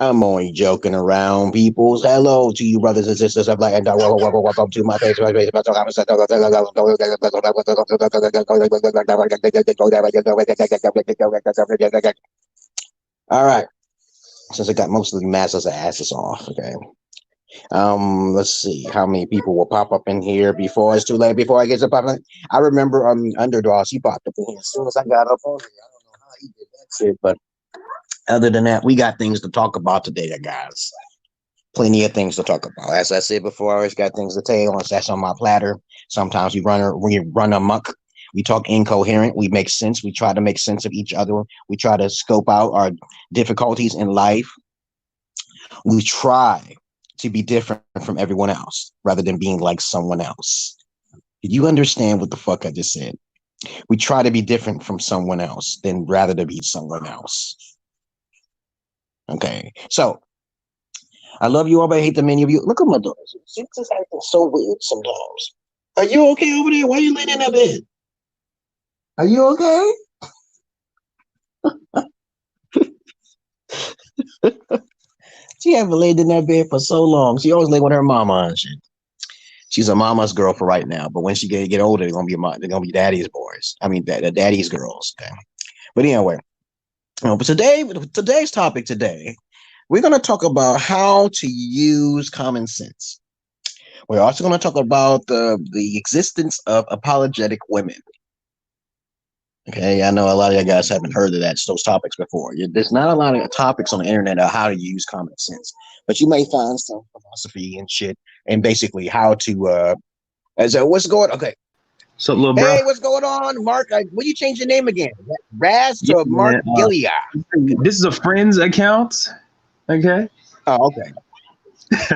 I'm only joking around, peoples. Hello to you, brothers and sisters of light and dark. Welcome to my face. All right. Since I got most of the masters' asses off, okay. Let's see how many people will pop up in here before it's too late. Before I get to popping, I remember Underdogs. He popped up in here as soon as I got up on here. I don't know how he did that shit, but other than that, we got things to talk about today, guys. Plenty of things to talk about. As I said before, I always got things to tell. That's on my platter. Sometimes we run amok. We talk incoherent. We make sense. We try to make sense of each other. We try to scope out our difficulties in life. We try to be different from everyone else rather than being like someone else. Did you understand what the fuck I just said? We try to be different from someone else than rather to be someone else. Okay, so I love you all, but I hate the many of you. Look at my daughter. She's just acting so weird sometimes. Are you okay over there? Why are you laying in that bed? Are you okay? She haven't laid in that bed for so long. She always lay with her mama and shit. She's a mama's girl for right now, but when she get older, they're gonna be daddy's boys. I mean, the daddy's girls. Okay? But anyway, but today's topic today, we're gonna talk about how to use common sense. We're also gonna talk about the existence of apologetic women. Okay, I know a lot of you guys haven't heard of those topics before. There's not a lot of topics on the internet of how to use common sense, but you may find some philosophy and shit, and basically how to. What's going? Okay, so little bro. Hey, what's going on, Mark? Will you change your name again? Raz to Mark Giglioer. This is a friend's account. Okay. Oh, okay.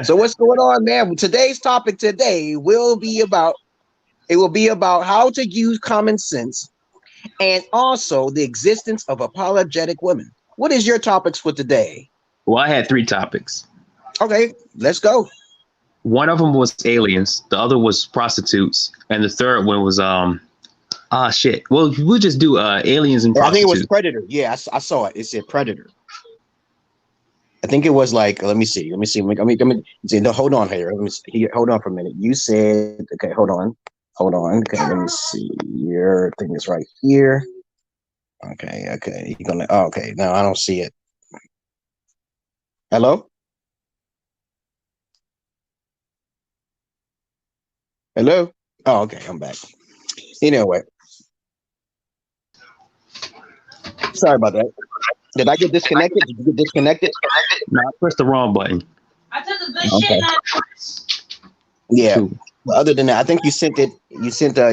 So what's going on, man? Today's topic today will be about how to use common sense. And also the existence of apologetic women. What is your topics for today? Well, I had 3 topics. Okay, let's go. One of them was aliens. The other was prostitutes. And the third one was, shit. Well, we'll just do aliens and prostitutes. I think it was Predator. Yeah, I saw it. It said Predator. I think it was like, let me see. Let me see. No, hold on here. Let me see. Hold on for a minute. You said, okay, hold on. Okay, let me see. Your thing is right here. Okay. You're gonna. Oh, okay, no, I don't see it. Hello. Oh, okay, I'm back. Anyway, sorry about that. Did I get disconnected? Did you get disconnected? No, I pressed the wrong button. I took a good shit. Yeah. Cool. Other than that, I think you sent it. You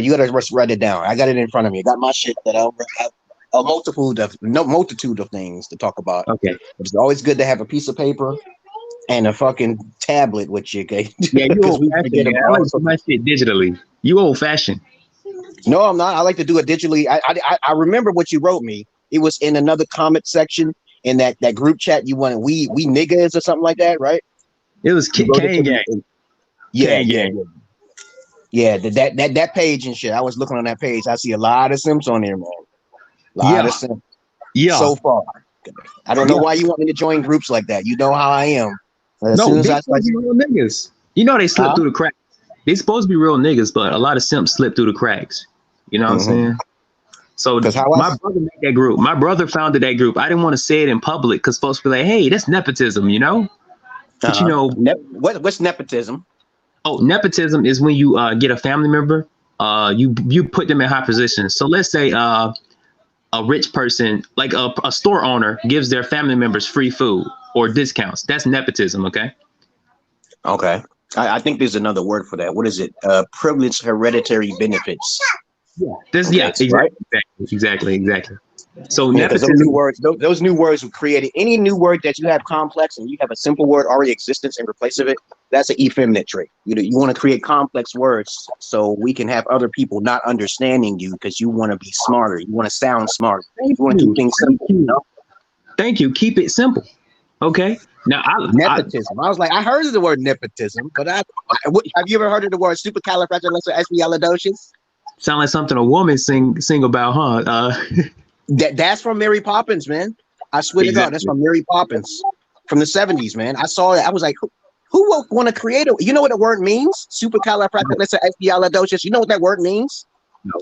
gotta write it down. I got it in front of me. I got my shit that a multitude of things to talk about. Okay. It's always good to have a piece of paper and a fucking tablet with you. Okay. Yeah, you old fashioned. I like to do my shit digitally. You old fashioned. No, I'm not. I like to do it digitally. I remember what you wrote me. It was in another comment section in that group chat. You wanted we niggas or something like that, right? It was Kane Gang. Yeah. Yeah, that page and shit. I was looking on that page. I see a lot of simps on there, man. A lot of simps. Yeah. So far. I don't know why you want me to join groups like that. You know how I am. As no, they're supposed to be real niggas. You know they slip through the cracks. They're supposed to be real niggas, but a lot of simps slip through the cracks. You know what I'm saying? So my brother made that group. My brother founded that group. I didn't want to say it in public because folks be like, hey, that's nepotism, you know? But you know. What's nepotism? Oh, nepotism is when you get a family member, you put them in high positions. So let's say a rich person, like a store owner, gives their family members free food or discounts. That's nepotism, okay? Okay. I think there's another word for that. What is it? Privileged hereditary benefits. Yeah. Exactly. So nepotism, those new words were created. Any new word that you have complex and you have a simple word already existence in replace of it, that's an effeminate trait. You want to create complex words so we can have other people not understanding you because you want to be smarter. You want to sound smarter. You want to keep things simple. You know? Thank you. Keep it simple. Okay. Now, nepotism. I was like, I heard of the word nepotism, but have you ever heard of the word supercalifragilisticexpialidocious? Sound like something a woman sing about, huh? That's from Mary Poppins, man. I swear to God, that's from Mary Poppins. from the 70s, man. I saw it. I was like, who would want to create it? You know what the word means? Supercalifragilisticexpialidocious. You know what that word means? No.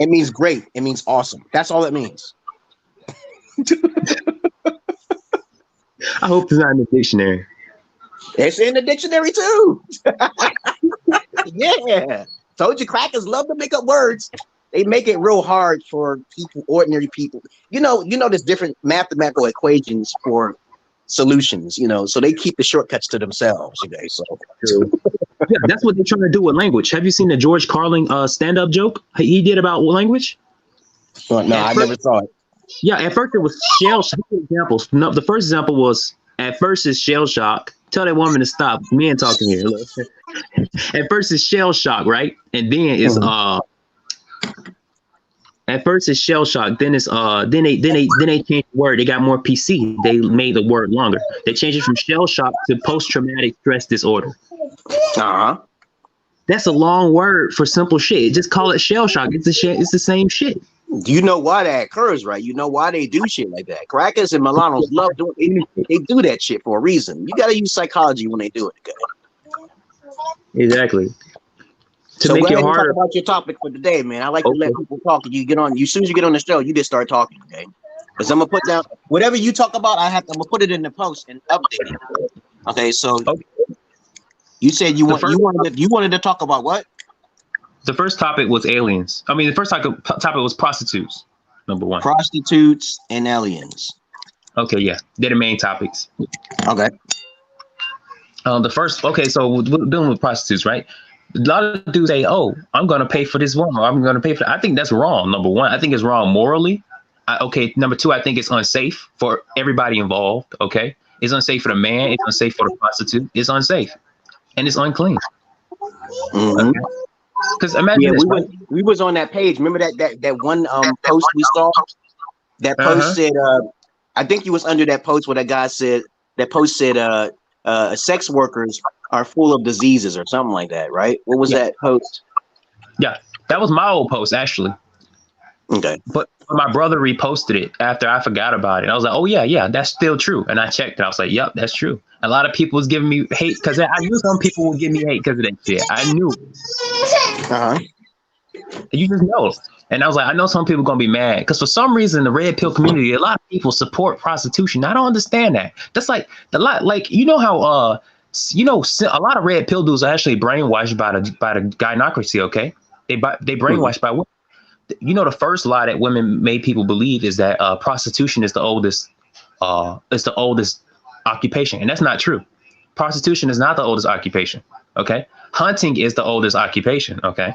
It means great. It means awesome. That's all it means. I hope it's not in the dictionary. It's in the dictionary too. Yeah. Told you crackers love to make up words. They make it real hard for people, ordinary people. You know, there's different mathematical equations for solutions, so they keep the shortcuts to themselves. Okay, so yeah, that's what they're trying to do with language. Have you seen the George Carlin stand-up joke he did about language? No, I never saw it. Yeah, at first it was shell shock. Examples. No, the first example was at first it's shell shock. Tell that woman to stop. Men talking here. Look. At first it's shell shock, right? And then it's at first it's shell shock. Then it's then they changed the word. They got more PC. They made the word longer. They changed it from shell shock to post-traumatic stress disorder. That's a long word for simple shit. Just call it shell shock. It's the same shit. You know why that occurs, right? You know why they do shit like that. Crackers and Milanos love doing it. They do that shit for a reason. You gotta use psychology when they do it. Okay? Exactly. So go ahead and talk about your topic for today, man. I like to let people talk. You get on. As soon as you get on the show, you just start talking, okay? Because I'm gonna put down whatever you talk about. I'm gonna put it in the post and update it. Okay, so you said you wanted to talk about what? The first topic was aliens. I mean, the first topic was prostitutes. Number one. Prostitutes and aliens. Okay, yeah, they're the main topics. Okay. The first. Okay, so we're dealing with prostitutes, right? A lot of dudes say, "Oh, I'm going to pay for this woman. I'm going to pay for." I think that's wrong. Number one, I think it's wrong morally. Number two, I think it's unsafe for everybody involved. Okay, it's unsafe for the man. It's unsafe for the prostitute. It's unsafe, and it's unclean. Mm-hmm. Okay? Because imagine this, we was on that page. Remember that one post we saw? That post said, I think you was under that post where that guy said, that post said, sex workers are full of diseases or something like that, right? What was that post? Yeah, that was my old post, actually. Okay. But my brother reposted it after I forgot about it. I was like, oh, yeah, that's still true. And I checked it. I was like, yep, that's true. A lot of people was giving me hate because I knew some people would give me hate because of that shit. I knew. You just know. And I was like, I know some people are going to be mad because for some reason, the red pill community, a lot of people support prostitution. I don't understand that. That's like a lot. Like, you know how, a lot of red pill dudes are actually brainwashed by the gynocracy. OK, they brainwashed by women. You know, the first lie that women made people believe is that prostitution is the oldest occupation. And that's not true. Prostitution is not the oldest occupation. OK, hunting is the oldest occupation. OK,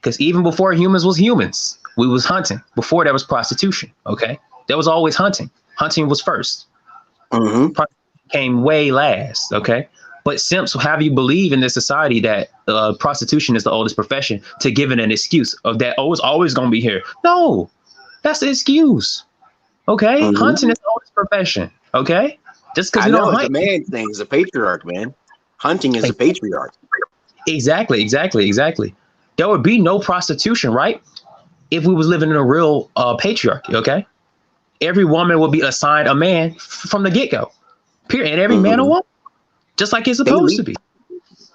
because even before humans was humans, we was hunting. Before there was prostitution. OK, there was always hunting. Hunting was first. Prostitution came way last. OK, but simps will have you believe in this society that prostitution is the oldest profession to give it an excuse of that, oh, it's always going to be here. No, that's the excuse. Okay. Hunting is the oldest profession. Okay. Just because you don't hunt. It's a man thing. It's a patriarch, man. Hunting is a patriarch. Exactly. There would be no prostitution, right? If we was living in a real patriarchy. Okay. Every woman would be assigned a man from the get-go. Period. And every man a woman. Just like it's supposed to be.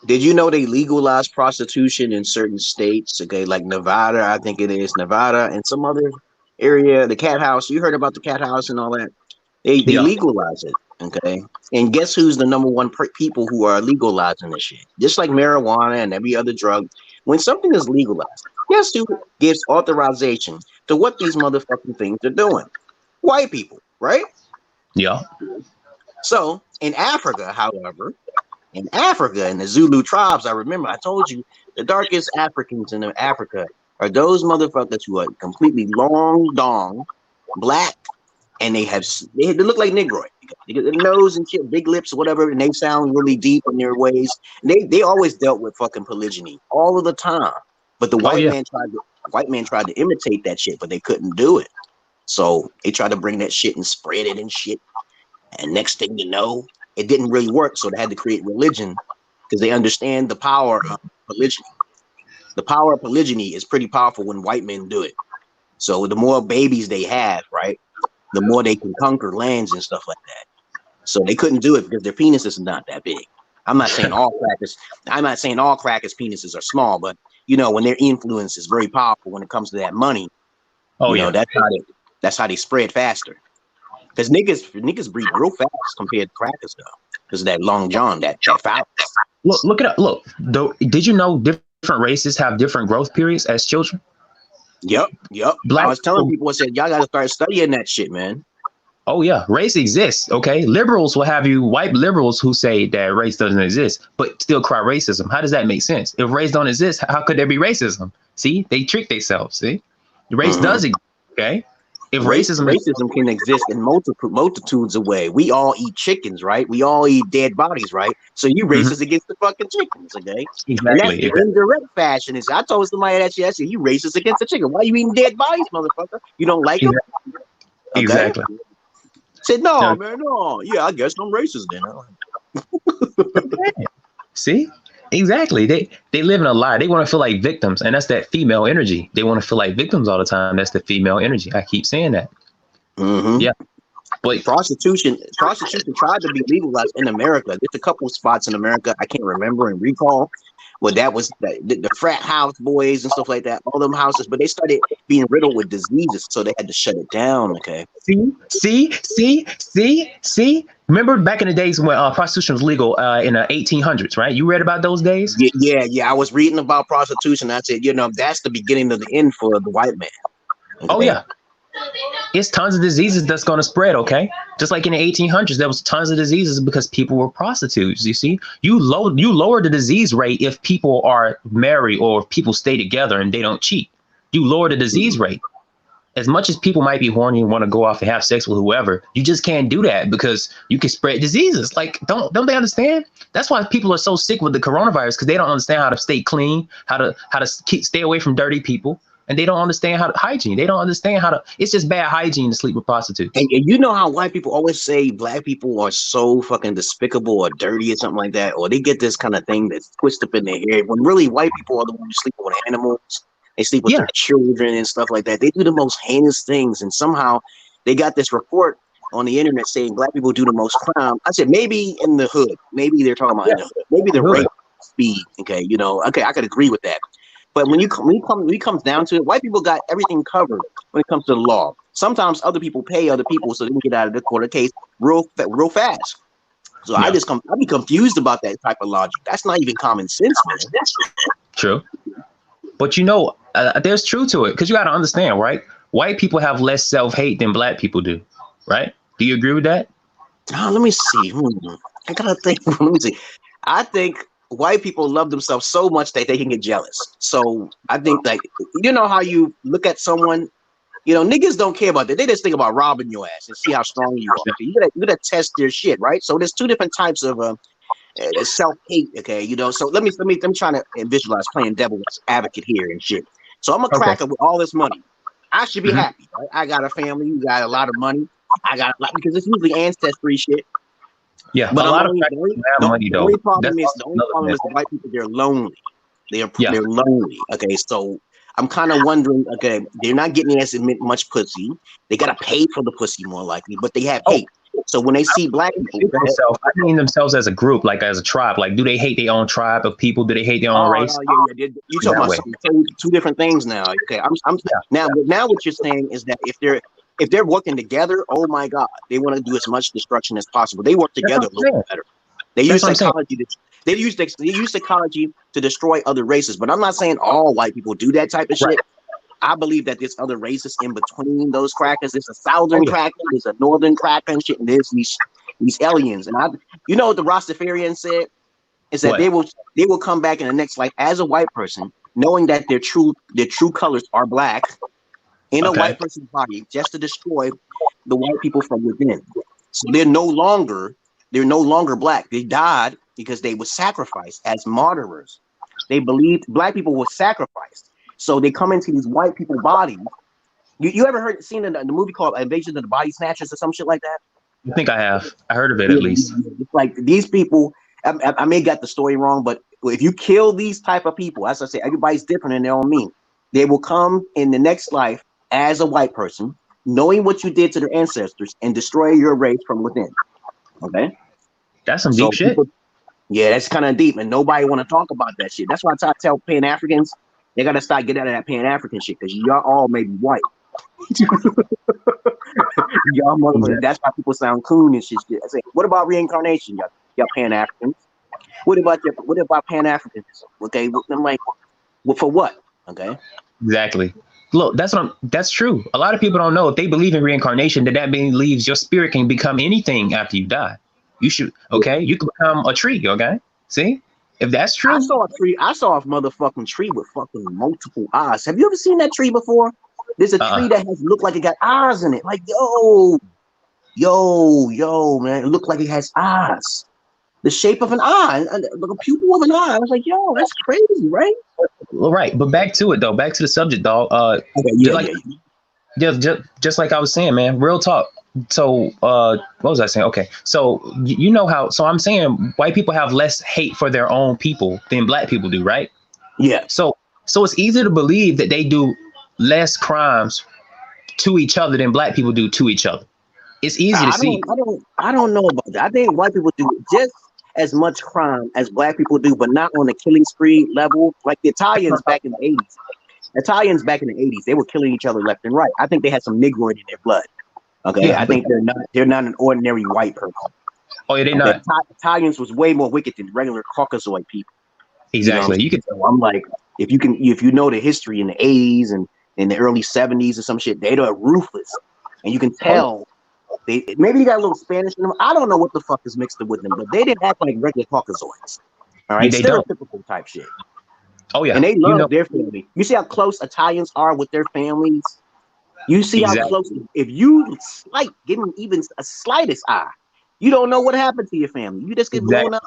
Did you know they legalized prostitution in certain states? Okay, like Nevada, I think it is Nevada, and some other area, the cat house. You heard about the cat house and all that? They legalize it. Okay, and guess who's the number one people who are legalizing this shit? Just like marijuana and every other drug. When something is legalized, guess who gives authorization to what these motherfucking things are doing? White people, right? Yeah. So in Africa, however, in the Zulu tribes, I remember I told you the darkest Africans in Africa are those motherfuckers who are completely long dong, black, and they look like Negroid. They get the nose and shit, big lips, whatever, and they sound really deep in their ways. And they always dealt with fucking polygyny all of the time. But the white man tried to imitate that shit, but they couldn't do it. So they tried to bring that shit and spread it and shit. And next thing you know, it didn't really work. So they had to create religion because they understand the power of polygyny. The power of polygyny is pretty powerful when white men do it. So the more babies they have, right, the more they can conquer lands and stuff like that. So they couldn't do it because their penis is not that big. I'm not saying all crackers penises are small, but you know, when their influence is very powerful when it comes to that money, that's how they spread faster. Because niggas breed real fast compared to crackers though. Because of that long john, that phallus. Look it up. Look, did you know different races have different growth periods as children? Yep. I was telling people, I said, y'all got to start studying that shit, man. Oh yeah, race exists. Okay, liberals will have you white liberals who say that race doesn't exist, but still cry racism. How does that make sense? If race don't exist, how could there be racism? See, they trick themselves. See, the race does exist. Okay, if racism can exist in multitudes of ways. We all eat chickens, right? We all eat dead bodies, right? So you racist against the fucking chickens, okay? Exactly. And that's the indirect fashion. Is I told somebody that shit. I said, you racist against the chicken. Why you eating dead bodies, motherfucker? You don't like them? Okay? Exactly. Said no, man, no. Yeah, I guess I'm racist then. See, exactly. They live in a lie. They want to feel like victims, and that's that female energy. They want to feel like victims all the time. That's the female energy. I keep saying that. Yeah, but prostitution tried to be legalized in America. There's a couple of spots in America I can't remember and recall. Well, that was the frat house boys and stuff like that, all them houses, but they started being riddled with diseases, so they had to shut it down. Okay. See. Remember back in the days when prostitution was legal in the 1800s, right? You read about those days? Yeah. I was reading about prostitution. I said, you know, that's the beginning of the end for the white man. Okay? Oh yeah. It's tons of diseases that's going to spread, okay? Just like in the 1800s, there was tons of diseases because people were prostitutes, you see? You lower the disease rate if people are married or if people stay together and they don't cheat. You lower the disease rate. As much as people might be horny and want to go off and have sex with whoever, you just can't do that because you can spread diseases. Like, don't they understand? That's why people are so sick with the coronavirus, because they don't understand how to stay clean, how to stay away from dirty people. And they don't understand how to hygiene. They don't understand how to, it's just bad hygiene to sleep with prostitutes. And you know how white people always say black people are so fucking despicable or dirty or something like that, or they get this kind of thing that's twisted up in their head, when really white people are the ones who sleep with animals. They sleep with their children and stuff like that. They do the most heinous things. And somehow they got this report on the internet saying black people do the most crime. I said, maybe in the hood. Maybe they're talking about in the hood. Maybe the rate speed. Okay, you know, okay, I could agree with that. But when it comes down to it, white people got everything covered when it comes to the law. Sometimes other people pay other people so they can get out of the court case real fast. So I be confused about that type of logic. That's not even common sense, man. True. But you know, there's truth to it, because you got to understand, right? White people have less self-hate than black people do, right? Do you agree with that? Oh, let me see. I gotta think. Let me see. I think white people love themselves so much that they can get jealous. So I think, like, you know how you look at someone, you know, niggas don't care about that. They just think about robbing your ass and see how strong you are. You gotta test their shit, right? So there's two different types of self-hate. Okay, you know. So let me try to visualize playing devil's advocate here and shit. So I'm a cracker with all this money. I should be happy, right? I got a family. You got a lot of money. I got a lot, because it's usually ancestry shit. Yeah, but a lot of money though. The only problem is the white people. They're lonely. They're lonely. Okay, so I'm kind of wondering. Okay, they're not getting as much pussy. They gotta pay for the pussy more likely, but they have hate. So when they see black people, I mean themselves as a group, like as a tribe. Like, do they hate their own tribe of people? Do they hate their own race? Yeah. You talking about two different things now. Okay, now what you're saying is that if they're working together, oh my God, they want to do as much destruction as possible. They work together a little better. They use psychology. They use psychology to destroy other races. But I'm not saying all white people do that type of shit. I believe that there's other races in between those crackers. There's a southern cracker, there's a northern cracker and shit, and there's these aliens. And you know what the Rastafarian said? Is that they will come back in the next life as a white person, knowing that their true colors are black in a white person's body, just to destroy the white people from within. So they're no longer black. They died because they were sacrificed as martyrs. They believed black people were sacrificed. So they come into these white people bodies. You ever seen the movie called Invasion of the Body Snatchers or some shit like that? I think I have. I heard of it at least. It's like these people, I may got the story wrong, but if you kill these type of people, as I say, everybody's different in their own meaning. They will come in the next life as a white person, knowing what you did to their ancestors, and destroy your race from within. Okay, that's some deep shit. Yeah, that's kind of deep, and nobody want to talk about that shit. That's why I tell Pan Africans they gotta start getting out of that Pan African shit because y'all all may be white. Y'all motherfuckers. That's why people sound coon and shit. I say, what about reincarnation, y'all Pan Africans? What about Pan Africanism? Okay, I'm like, well, for what? Okay, exactly. Look, that's true. A lot of people don't know if they believe in reincarnation, that believes your spirit can become anything after you die. You should, okay, you can become a tree, okay? See? If that's true. I saw a motherfucking tree with fucking multiple eyes. Have you ever seen that tree before? There's a tree that has looked like it got eyes in it. Like, yo, man, it looked like it has eyes. The shape of an eye, like a pupil of an eye. I was like, yo, that's crazy, right? Well, right, but back to it though. Back to the subject, dog. Just like I was saying, man. Real talk. So, what was I saying? Okay, so you know how? So I'm saying white people have less hate for their own people than black people do, right? Yeah. So it's easy to believe that they do less crimes to each other than black people do to each other. It's easy to see. I don't know about that. I think white people do just as much crime as black people do, but not on the killing spree level. Like the Italians back in the 80s. Italians back in the 80s, they were killing each other left and right. I think they had some Negroid in their blood. Okay, yeah, I think they're not an ordinary white person. Oh yeah, they're not. Italians was way more wicked than regular Caucasoid people. Exactly. You know, so I'm like, if you know the history in the 80s and in the early 70s or some shit, they are ruthless, and you can tell. Maybe they got a little Spanish in them. I don't know what the fuck is mixed up with them, but they didn't act like regular Caucasoids. All right, stereotypical type shit. Oh yeah, and they love their family. You see how close Italians are with their families. You see how close. If you give them even a slightest eye, you don't know what happened to your family. You just get blown up.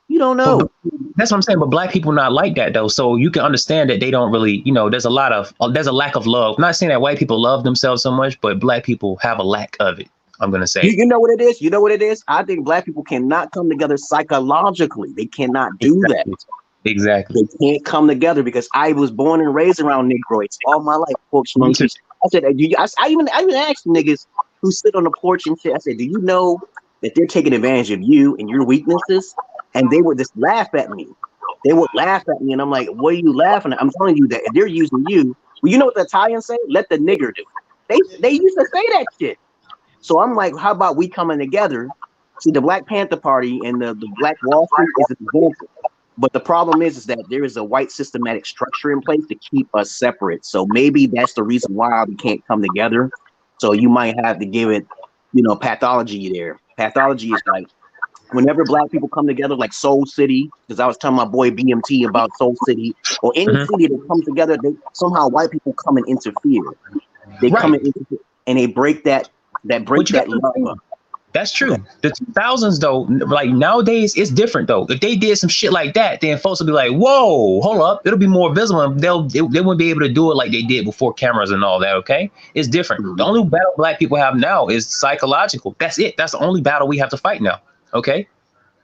You don't know. But that's what I'm saying. But black people not like that though, so you can understand that they don't really. There's a lack of love. I'm not saying that white people love themselves so much, but black people have a lack of it. I'm gonna say. You know what it is? You know what it is? I think black people cannot come together psychologically. They cannot do that. Exactly. They can't come together because I was born and raised around Negroids all my life. I said, I even asked niggas who sit on the porch and shit. I said, do you know that they're taking advantage of you and your weaknesses? And they would just laugh at me. They would laugh at me, and I'm like, what are you laughing at? I'm telling you that if they're using you. Well, you know what the Italians say? Let the nigger do it. They used to say that shit. So I'm like, how about we coming together? See, the Black Panther Party and the Black Wall Street is an example. But the problem is that there is a white systematic structure in place to keep us separate. So maybe that's the reason why we can't come together. So you might have to give it, pathology there. Pathology is like whenever black people come together, like Soul City, because I was telling my boy BMT about Soul City, or any city that comes together, somehow white people come and interfere. They come and interfere, and they break that love up. That's true. Okay. The 2000s though, like nowadays, it's different though. If they did some shit like that, then folks will be like, "Whoa, hold up!" It'll be more visible, and they won't be able to do it like they did before cameras and all that. Okay, it's different. Mm-hmm. The only battle black people have now is psychological. That's it. That's the only battle we have to fight now. Okay.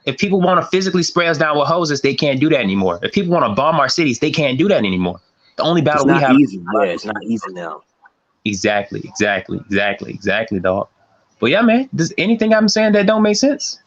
If people want to physically spray us down with hoses, they can't do that anymore. If people want to bomb our cities, they can't do that anymore. The only battle we have. It's not easy now. Exactly, dog. But yeah, man, does anything I'm saying that don't make sense?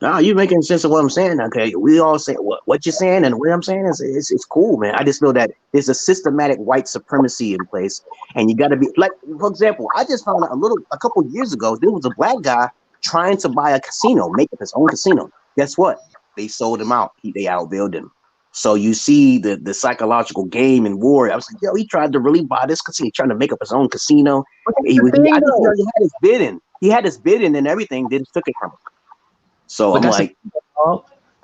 No, you're making sense of what I'm saying. Okay, we all say what you're saying, and what I'm saying is it's cool, man. I just know that there's a systematic white supremacy in place, and you got to be like, for example, I just found out a couple years ago, there was a black guy trying to buy a casino, make up his own casino. Guess what? They sold him out. They outbilled him. So you see the psychological game and war. I was like, yo, he tried to really buy this casino, trying to make up his own casino. He had his bid in. He had his bid in and everything. They just took it from him. So I'm like,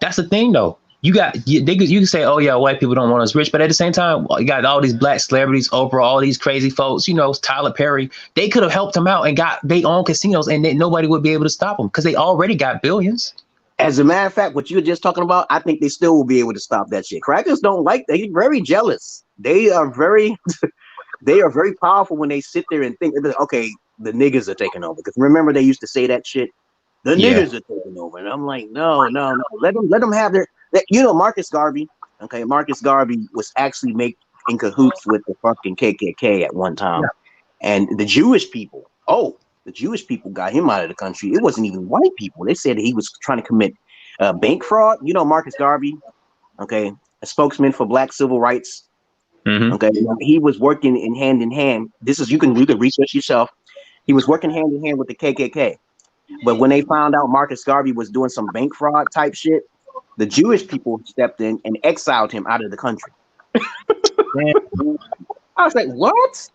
that's the thing though. You can say, oh yeah, white people don't want us rich, but at the same time, you got all these black celebrities, Oprah, all these crazy folks, Tyler Perry. They could have helped them out and got their own casinos, and nobody would be able to stop them because they already got billions. As a matter of fact, what you were just talking about, I think they still will be able to stop that shit. Crackers don't like that. They're very jealous. They are very powerful when they sit there and think, okay, the niggas are taking over. Because remember, they used to say that shit. The niggas are taking over, and I'm like, no. Let them have their. Marcus Garvey. Okay, Marcus Garvey was actually in cahoots with the fucking KKK at one time, and the Jewish people. Oh, the Jewish people got him out of the country. It wasn't even white people. They said he was trying to commit bank fraud. You know, Marcus Garvey, okay, a spokesman for Black civil rights. Okay, he was working in hand. This is you can research yourself. He was working hand in hand with the KKK. But when they found out Marcus Garvey was doing some bank fraud type shit, the Jewish people stepped in and exiled him out of the country. I was like, what?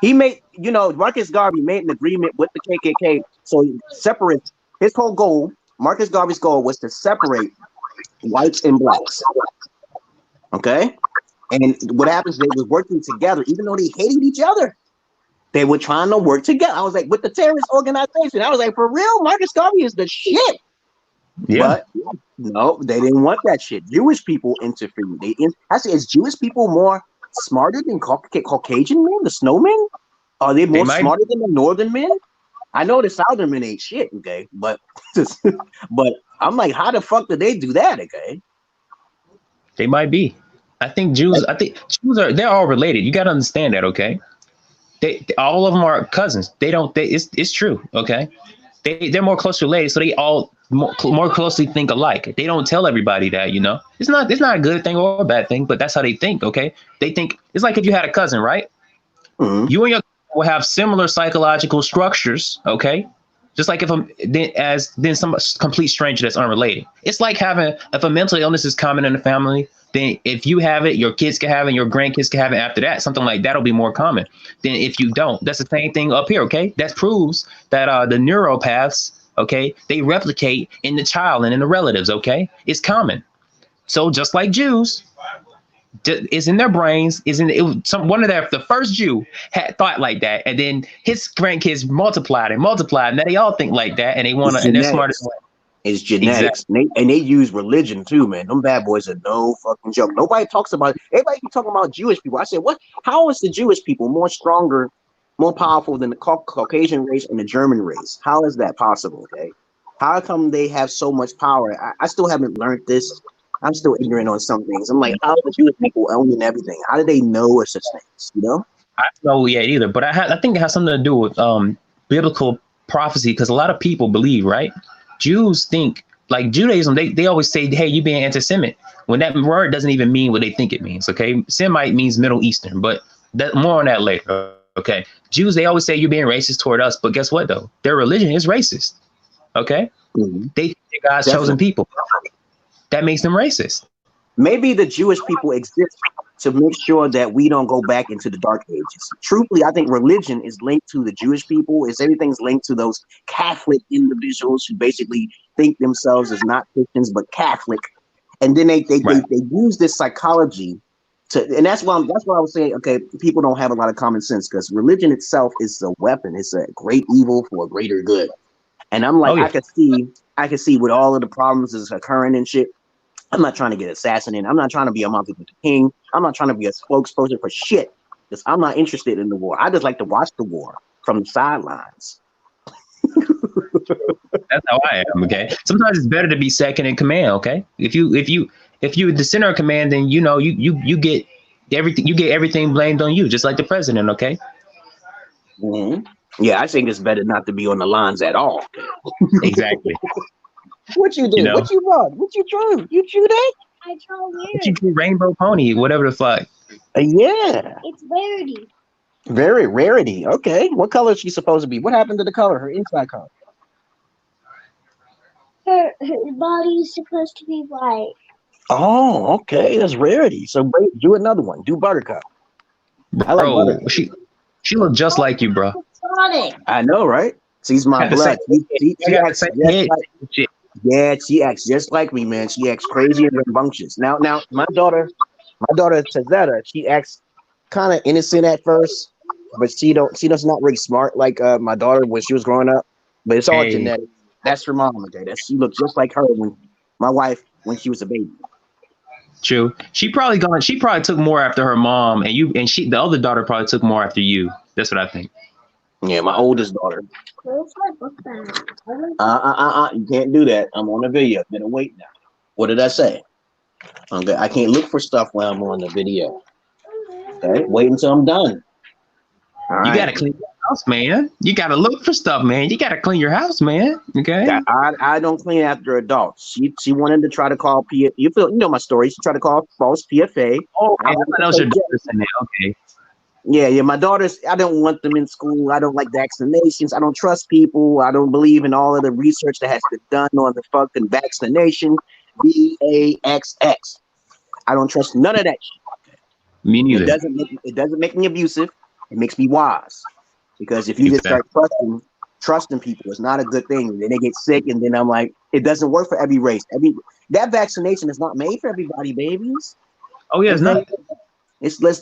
He made, Marcus Garvey made an agreement with the KKK. So he separates his whole goal. Marcus Garvey's goal was to separate whites and blacks. Okay. And what happens, they were working together, even though they hated each other. They were trying to work together. I was like, with the terrorist organization. I was like, for real, Marcus Garvey is the shit. Yeah. But no, they didn't want that shit. Jewish people interfered. Actually, is Jewish people more smarter than Caucasian men, the snowmen? Are they more smarter than the northern men? I know the southern men ain't shit, okay? But I'm like, how the fuck did they do that, okay? They might be. I think Jews they're all related. You got to understand that, okay? They all of them are cousins. It's true, okay? They're more closely related, so they all more closely think alike. They don't tell everybody that, It's not a good thing or a bad thing, but that's how they think, okay? They think it's like if you had a cousin, right? Mm-hmm. You and your cousin will have similar psychological structures, okay? Just like then some complete stranger that's unrelated. It's like if a mental illness is common in the family, then if you have it, your kids can have it, and your grandkids can have it after that. Something like that'll be more common than if you don't. That's the same thing up here, okay? That proves that the neuropaths, okay, they replicate in the child and in the relatives, okay? It's common. So just like Jews, is in their brains, the first Jew had thought like that, and then his grandkids multiplied, and now they all think like that, and they want to, and they're smart as well. It's genetics. Exactly. And they use religion too, man. Them bad boys are no fucking joke. Nobody talks about it. Everybody keep talking about Jewish people. I said, what? How is the Jewish people more stronger, more powerful than the Caucasian race and the German race? How is that possible? Okay, how come they have so much power? I still haven't learned this. I'm still ignorant on some things. I'm like, how are the Jewish people owning everything? How do they know of such things? I don't know yet either, but I think it has something to do with biblical prophecy, because a lot of people believe, right? Jews think, like Judaism, they always say, hey, you being anti-Semite, when that word doesn't even mean what they think it means, okay? Semite means Middle Eastern, but more on that later, okay? Jews, they always say you're being racist toward us, but guess what, though? Their religion is racist, okay? Mm-hmm. They think they're God's chosen people. That makes them racist. Maybe the Jewish people exist to make sure that we don't go back into the dark ages. Truthfully, I think religion is linked to the Jewish people. Everything's linked to those Catholic individuals who basically think themselves as not Christians but Catholic, and then they use this psychology to, and that's why I was saying, okay, people don't have a lot of common sense, because religion itself is a weapon. It's a great evil for a greater good, and I'm like, I can see with all of the problems that's occurring and shit. I'm not trying to get assassinated. I'm not trying to be a Martin Luther King. I'm not trying to be a spokesperson for shit, because I'm not interested in the war. I just like to watch the war from the sidelines. That's how I am. Okay. Sometimes it's better to be second in command. Okay. If you're the center of command, then you get everything. You get everything blamed on you, just like the president. Okay. Mm-hmm. Yeah, I think it's better not to be on the lines at all. Exactly. What you do? What you brought? What you drew? You drew that? I draw weird. What you drew? Rainbow pony, whatever the fuck. Yeah. It's Rarity. Very Rarity. Okay. What color is she supposed to be? What happened to the color? Her inside color? Her body is supposed to be white. Oh, okay. That's Rarity. So do another one. Do Buttercup. Bro, I like Buttercup. She looks just like you, bro. I know, right? She's my blood. She acts just like me, man. She acts crazy and rambunctious. Now, my daughter Tazetta, she acts kind of innocent at first, but she does not really smart like my daughter when she was growing up. But it's all genetic. That's her mom, okay? She looks just like her when my wife when she was a baby. True. She probably took more after her mom, and the other daughter probably took more after you. That's what I think. Yeah, my oldest daughter. Where's my book bag? You can't do that. I'm on the video. Better wait now. What did I say? Okay, I can't look for stuff while I'm on the video. Okay, wait until I'm done. You gotta clean up house, man. You gotta look for stuff, man. You gotta clean your house, man. Okay. I don't clean after adults. She wanted to try to call you know my story. She tried to call false PFA. Oh, okay. That was your daughter's in there. Okay. Yeah. My daughters, I don't want them in school. I don't like vaccinations. I don't trust people. I don't believe in all of the research that has been done on the fucking vaccination. VAXX. I don't trust none of that shit. Me neither. It doesn't make me abusive. It makes me wise. Because if you just start trusting people, it's not a good thing. Then they get sick, and then I'm like, it doesn't work for every race. That vaccination is not made for everybody, babies. Oh yeah, it's not. It's less,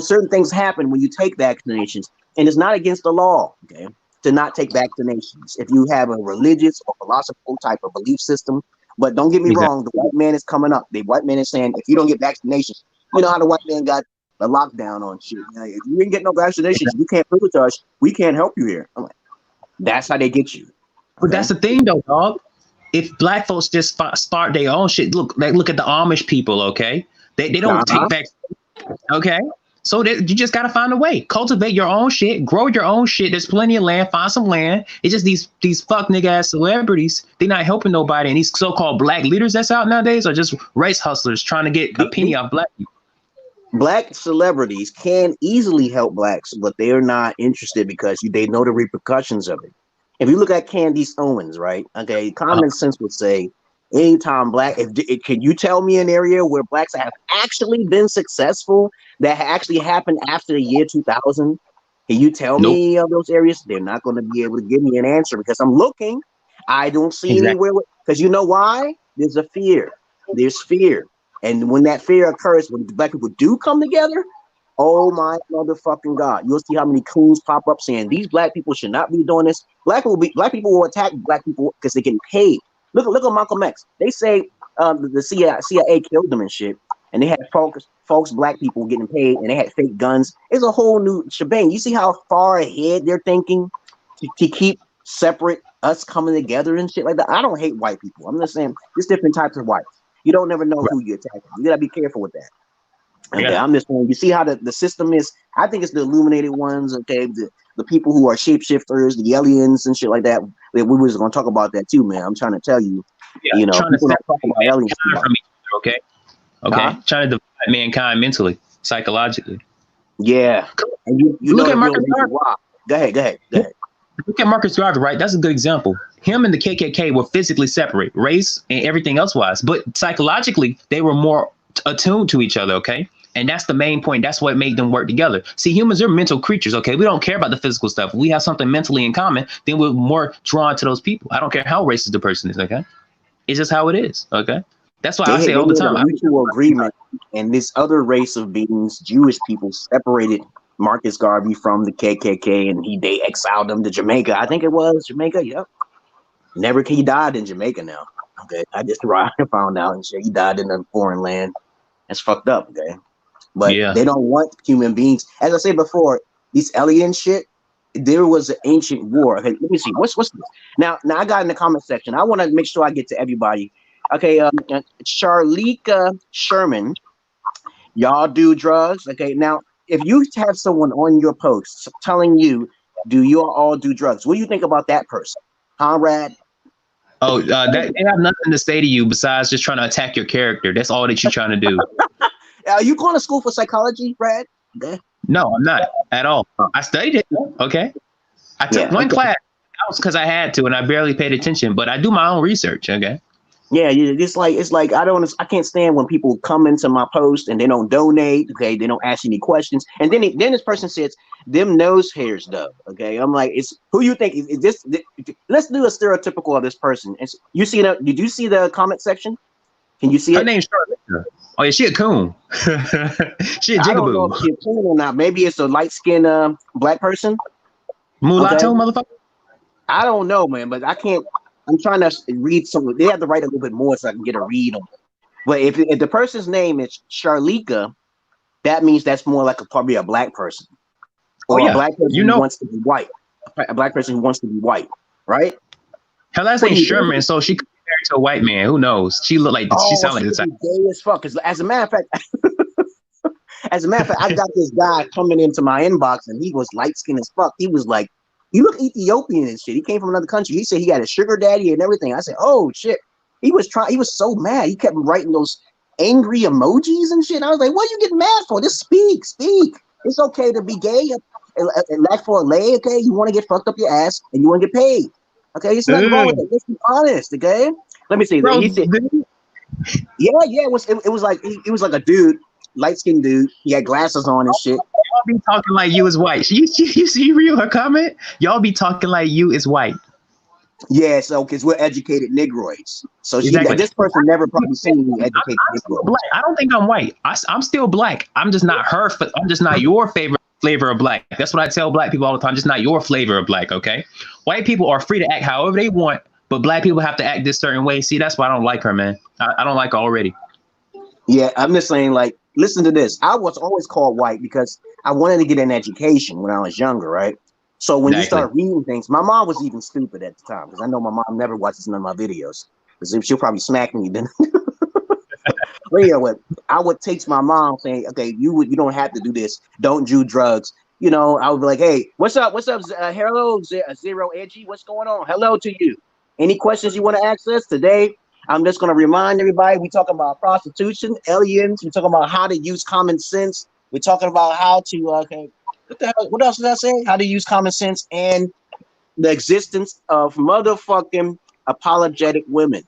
certain things happen when you take vaccinations, and it's not against the law, okay, to not take vaccinations if you have a religious or philosophical type of belief system. But don't get me wrong, the white man is coming up. The white man is saying, if you don't get vaccinations, you know how the white man got the lockdown on shit. If you didn't get no vaccinations, you can't prove it to us. We can't help you here. I'm like, that's how they get you. But that's the thing, though, dog. If black folks just start their own shit, look at the Amish people, okay? They don't take back, okay? So you just gotta find a way. Cultivate your own shit, grow your own shit. There's plenty of land. Find some land. It's just these fuck nigga ass celebrities. They're not helping nobody. And these so-called black leaders that's out nowadays are just race hustlers trying to get a penny off black people. Black celebrities can easily help blacks, but they're not interested because they know the repercussions of it. If you look at Candace Owens, right? Okay, common sense would say, anytime can you tell me an area where blacks have actually been successful that actually happened after the year 2000? Can you tell me of those areas? They're not going to be able to give me an answer because I'm looking. I don't see anywhere. Because you know why? There's a fear. There's fear. And when that fear occurs, when black people do come together, oh my motherfucking God, you'll see how many coons pop up saying these black people should not be doing this. Black people will attack black people because they're getting paid. Look at Malcolm X. They say the CIA killed them and shit, and they had folks, black people getting paid, and they had fake guns. It's a whole new shebang. You see how far ahead they're thinking to keep separate us coming together and shit like that. I don't hate white people. I'm just saying there's different types of whites. You don't never know who you're attacking. You gotta be careful with that. Okay, I'm just saying, you see how the system is. I think it's the illuminated ones, okay, the people who are shapeshifters, the aliens and shit like that. We were just gonna talk about that too, man. I'm trying to tell you, people don't talk about aliens from each other, okay, trying to divide mankind mentally, psychologically. Yeah, and you look at Marcus Garvey. Go ahead. Look at Marcus Garvey, right? That's a good example. Him and the KKK were physically separate, race and everything else wise, but psychologically they were more attuned to each other, okay? And that's the main point. That's what made them work together. See, humans are mental creatures, okay? We don't care about the physical stuff. If we have something mentally in common, then we're more drawn to those people. I don't care how racist the person is, okay? It's just how it is, okay? That's why I say all the time. Mutual agreement, and this other race of beings, Jewish people, separated Marcus Garvey from the KKK, and they exiled him to Jamaica. I think it was Jamaica. Yep. He died in Jamaica now. Okay, I just found out and shit. He died in a foreign land. That's fucked up. Okay, but they don't want human beings. As I said before, these alien shit. There was an ancient war. Okay, let me see. What's this? Now I got in the comment section. I want to make sure I get to everybody. Okay, Charlika Sherman, y'all do drugs. Okay, now if you have someone on your post telling you, do you all do drugs? What do you think about that person, Conrad? Oh, they have nothing to say to you besides just trying to attack your character. That's all that you're trying to do. Are you going to school for psychology, Brad? Okay. No, I'm not at all. I studied it. Okay. I took one class because I had to, and I barely paid attention, but I do my own research. Okay. Yeah, it's like I can't stand when people come into my post and they don't donate. Okay, they don't ask any questions, and then this person says them nose hairs though. Okay, I'm like, it's who you think is this? Let's do a stereotypical of this person. You see that? Did you see the comment section? Can you see her name's Charlotte? Oh yeah, she a coon. She a jigaboo. I don't know if she a coon or not. Maybe it's a light skinned black person. Mulatto motherfucker. I don't know, man, but I can't. I'm trying to read something. They have to write a little bit more so I can get a read on it. But if the person's name is Charlika, that means that's more like probably a black person. Or a black person who wants to be white. A black person who wants to be white, right? Her last name is Sherman, so she could be married to a white man. Who knows? She looked like she sounded like this. Gay as fuck. As a matter of fact, As a matter of fact, I got this guy coming into my inbox, and he was light skinned as fuck. He was like, "You look Ethiopian and shit." He came from another country. He said he had a sugar daddy and everything. I said, "Oh shit." He was so mad. He kept writing those angry emojis and shit. I was like, "What are you getting mad for? Just speak. It's okay to be gay and lack for a lay. Okay, you want to get fucked up your ass and you want to get paid. Okay, there's nothing wrong with it. Let's be honest. Okay, let me see." Bro, he said, yeah, it was like he was like a dude, light skinned dude. He had glasses on and shit. Y'all be talking like you is white. You read her comment? Y'all be talking like you is white. Yeah, so because we're educated Negroids. So Exactly. This person never probably seen me educated Negroids. I don't think I'm white. I'm still black. I'm just not her. I'm just not your favorite flavor of black. That's what I tell black people all the time. Just not your flavor of black. Okay. White people are free to act however they want, but black people have to act this certain way. See, that's why I don't like her, man. I don't like her already. Yeah, I'm just saying, like, listen to this. I was always called white because I wanted to get an education when I was younger, right? So when you start reading things, my mom was even stupid at the time because I know my mom never watches none of my videos because she'll probably smack me then. But yeah, I would teach my mom saying, "Okay, you don't have to do this. Don't do drugs." You know, I would be like, "Hey, what's up? Hello, Zero Edgy. What's going on? Hello to you. Any questions you want to ask us today? I'm just going to remind everybody, we talking about prostitution, aliens. We're talking about how to use common sense. We're talking about how to, okay, what else did I say? How to use common sense and the existence of motherfucking apologetic women."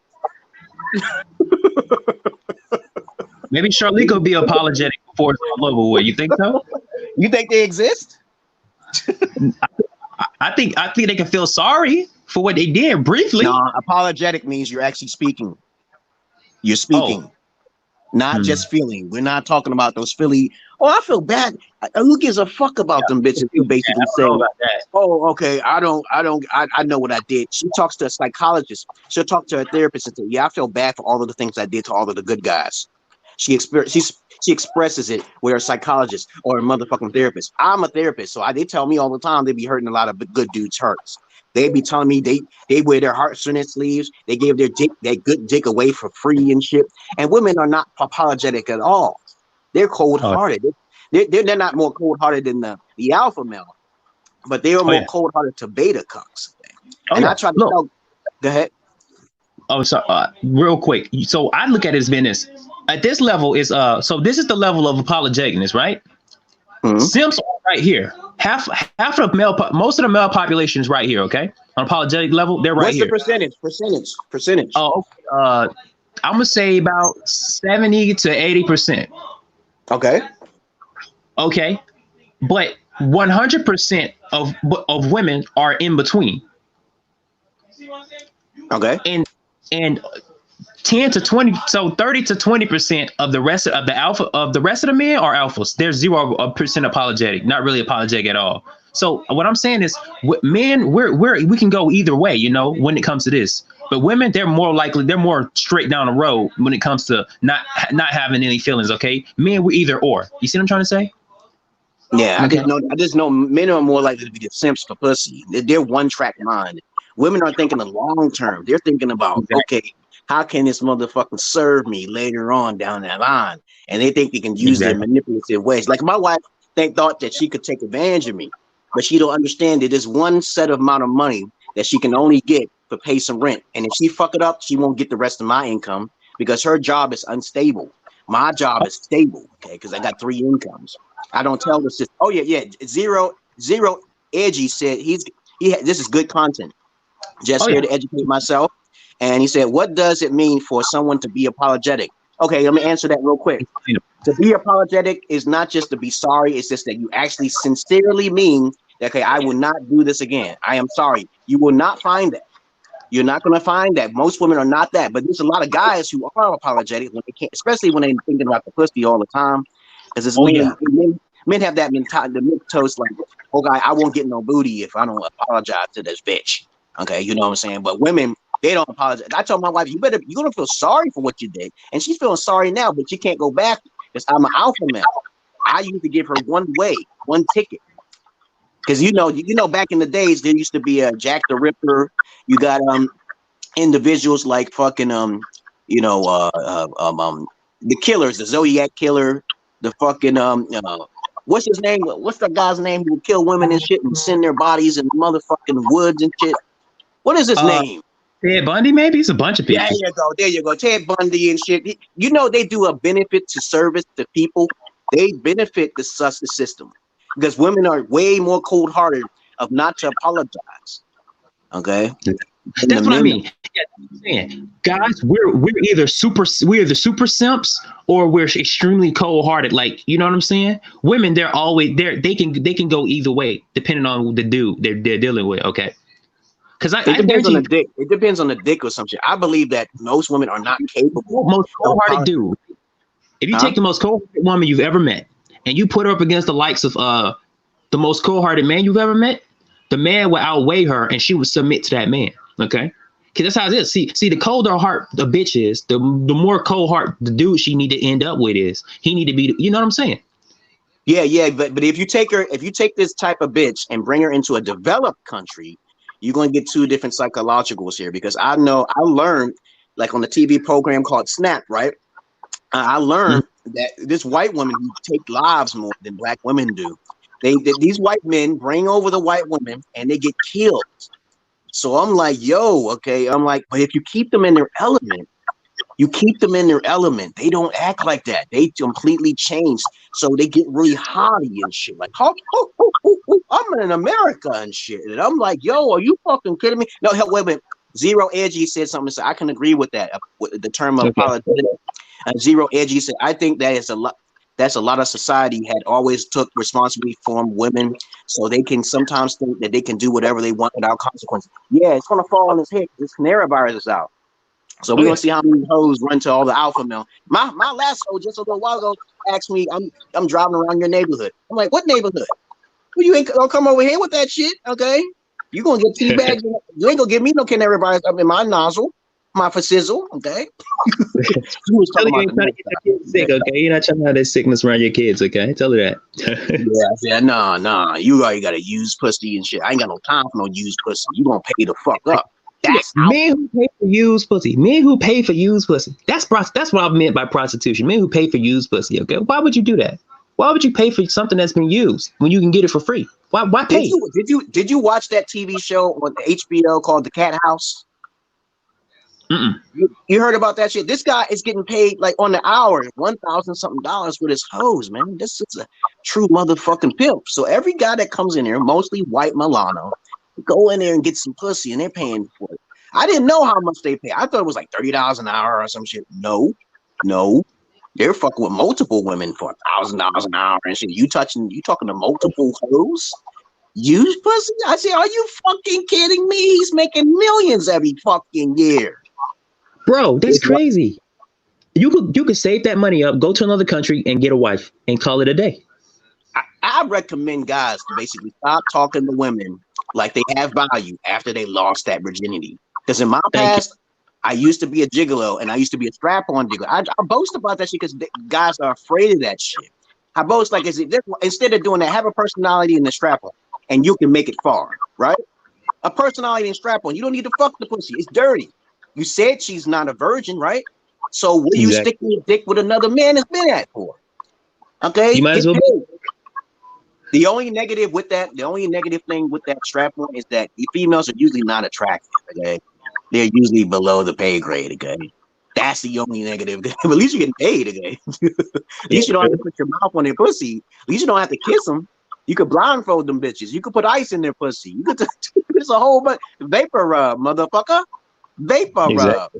Maybe Charlie will be apologetic before it's all over with. You think so? You think they exist? I think they can feel sorry for what they did briefly. No, apologetic means you're actually speaking. You're speaking, not just feeling. We're not talking about those Philly. Oh, I feel bad. Who gives a fuck about them bitches who basically say, "Oh, okay, I know what I did." She talks to a psychologist. She'll talk to a therapist and say, "Yeah, I feel bad for all of the things I did to all of the good guys." She expresses it where a psychologist or a motherfucking therapist. I'm a therapist, so they tell me all the time they be hurting a lot of good dudes' hurts. They be telling me they wear their hearts on their sleeves. They gave their good dick away for free and shit. And women are not apologetic at all. They're cold-hearted. They're not more cold-hearted than the alpha male, but they are more cold-hearted to beta cucks. And I try to tell. Go ahead. Oh, sorry. Real quick. So I look at it as business. At this level is so this is the level of apologeticness, right? Mm-hmm. Simps are right here. Half of most of the male population is right here. Okay, on apologetic level, they're right here. What's the percentage? Oh, I'm gonna say about 70 to 80%. Okay, but 100% of women are in between. Okay, and 10 to 20, so 30 to 20% of the rest of the men are alphas. They're 0% apologetic, not really apologetic at all. So what I'm saying is, men, we can go either way, you know, when it comes to this. But women, they're more straight down the road when it comes to not having any feelings. Okay, men, we're either or. You see what I'm trying to say? Yeah, okay. I just know men are more likely to be the simps for pussy. They're one-track mind. Women are thinking of long term. They're thinking about okay, how can this motherfucker serve me later on down that line? And they think they can use their manipulative ways. Like my wife, thought that she could take advantage of me, but she don't understand that there's one set of amount of money that she can only get to pay some rent. And if she fuck it up, she won't get the rest of my income because her job is unstable. My job is stable, okay? Because I got 3 incomes. I don't tell the sister. Oh yeah. Zero Edgy said this is good content. Just here to educate myself. And he said, "What does it mean for someone to be apologetic?" Okay, let me answer that real quick. To be apologetic is not just to be sorry. It's just that you actually sincerely mean, okay, I will not do this again. I am sorry. You will not find that. You're not going to find that. Most women are not that. But there's a lot of guys who are apologetic when they can't, especially when they're thinking about the pussy all the time. Because men have that mentality, the mentos like, okay, I won't get no booty if I don't apologize to this bitch. Okay, you know what I'm saying? But women, they don't apologize. I told my wife, you're gonna feel sorry for what you did, and she's feeling sorry now, but she can't go back because I'm an alpha male. I used to give her one ticket, because you know back in the days there used to be a Jack the Ripper. You got individuals like fucking the killers, the Zodiac killer. The fucking what's his name? What's that guy's name who would kill women and shit and send their bodies in motherfucking woods and shit? What is his name? Ted Bundy, maybe? It's a bunch of people. Yeah, there you go. Ted Bundy and shit. You know they do a benefit to service to people. They benefit the system because women are way more cold-hearted of not to apologize. Okay, that's what I mean. Yeah, guys, we're either super simps or we're extremely cold-hearted. Like, you know what I'm saying? Women, they're always there. They can go either way depending on the dude they're dealing with. Okay. Because it depends on the dick. It depends on the dick or something. I believe that most women are not capable. Most cold-hearted dude. If you take the most cold-hearted woman you've ever met and you put her up against the likes of the most cold-hearted man you've ever met, the man will outweigh her and she would submit to that man. Okay, because that's how it is. See, the colder heart the bitch is, the more cold heart the dude she need to end up with is. He need to be. You know what I'm saying? Yeah. But if you take this type of bitch and bring her into a developed country, you're going to get two different psychologicals here, because I learned, like on the TV program called Snap, right? I learned that this white woman who take lives more than black women do. These white men bring over the white women and they get killed. So I'm like, yo, okay. I'm like, but if you keep them in their element, they don't act like that. They completely change. So they get really haughty and shit. Like, I'm in America and shit. And I'm like, yo, are you fucking kidding me? No, hell, wait a minute. Zero Edgy said something. So I can agree with that. With the term of apologetic. Zero Edgy said, I think that is a lot. That's a lot of society had always took responsibility from women, so they can sometimes think that they can do whatever they want without consequences. Yeah, it's gonna fall on his head. This canary virus is out. So we're gonna see how many hoes run to all the alpha male. My last hoe just a little while ago asked me, I'm driving around your neighborhood. I'm like, what neighborhood? Well, you ain't gonna come over here with that shit, okay? You gonna get teabagged. You ain't gonna give me no canary virus up in my nozzle, my facizzle, okay? You was talking about trying to get your kids sick, okay? You're not trying to have that sickness around your kids, okay? Tell her that. Yeah, nah. You already gotta use pussy and shit. I ain't got no time for no used pussy. You gonna pay the fuck up. That's men who pay for used pussy. Men who pay for used pussy. That's what I meant by prostitution. Men who pay for used pussy. Okay, why would you do that? Why would you pay for something that's been used when you can get it for free? Why pay? Did you watch that TV show on HBO called The Cat House? You heard about that shit? This guy is getting paid like on the hour, $1,000 something with his hoes, man. This is a true motherfucking pimp. So every guy that comes in here, mostly white Milano, go in there and get some pussy, and they're paying for it. I didn't know how much they pay. I thought it was like $30 an hour or some shit. No, they're fucking with multiple women for $1,000 an hour and shit. You talking to multiple hoes? Use pussy? I say, are you fucking kidding me? He's making millions every fucking year. Bro, that's crazy. You could save that money up, go to another country and get a wife and call it a day. I recommend guys to basically stop talking to women like they have value after they lost that virginity. Because in my past, I used to be a gigolo and I used to be a strap-on gigolo. I boast about that shit because guys are afraid of that shit. I boast like instead of doing that, have a personality in the strap-on and you can make it far, right? A personality in strap-on. You don't need to fuck the pussy. It's dirty. You said she's not a virgin, right? So what you sticking your dick with another man has been at for? Okay, you might as well. The only negative thing with that strap-on is that the females are usually not attractive. Okay, they're usually below the pay grade. Okay, that's the only negative. But at least you're getting paid. Okay, at least you don't have to put your mouth on their pussy. At least you don't have to kiss them. You could blindfold them bitches. You could put ice in their pussy. You could. It's a whole bunch vapor rub, motherfucker. Vapor rub.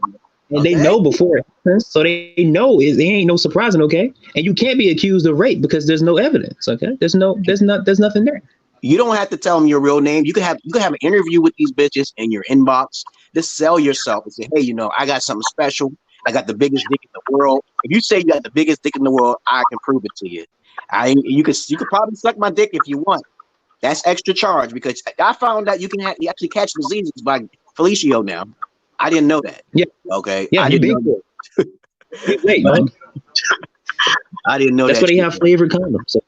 And they know before it happens, so they know it ain't no surprising, okay? And you can't be accused of rape because there's no evidence, okay? There's nothing there. You don't have to tell them your real name. You can have an interview with these bitches in your inbox. Just sell yourself and say, hey, I got something special. I got the biggest dick in the world. If you say you got the biggest dick in the world, I can prove it to you. You could probably suck my dick if you want. That's extra charge because I found out you actually catch diseases by fellatio now. I didn't know that. Yeah. Okay. Yeah, I didn't know that. Wait, man. I didn't know That's that. why they have flavored condoms. So.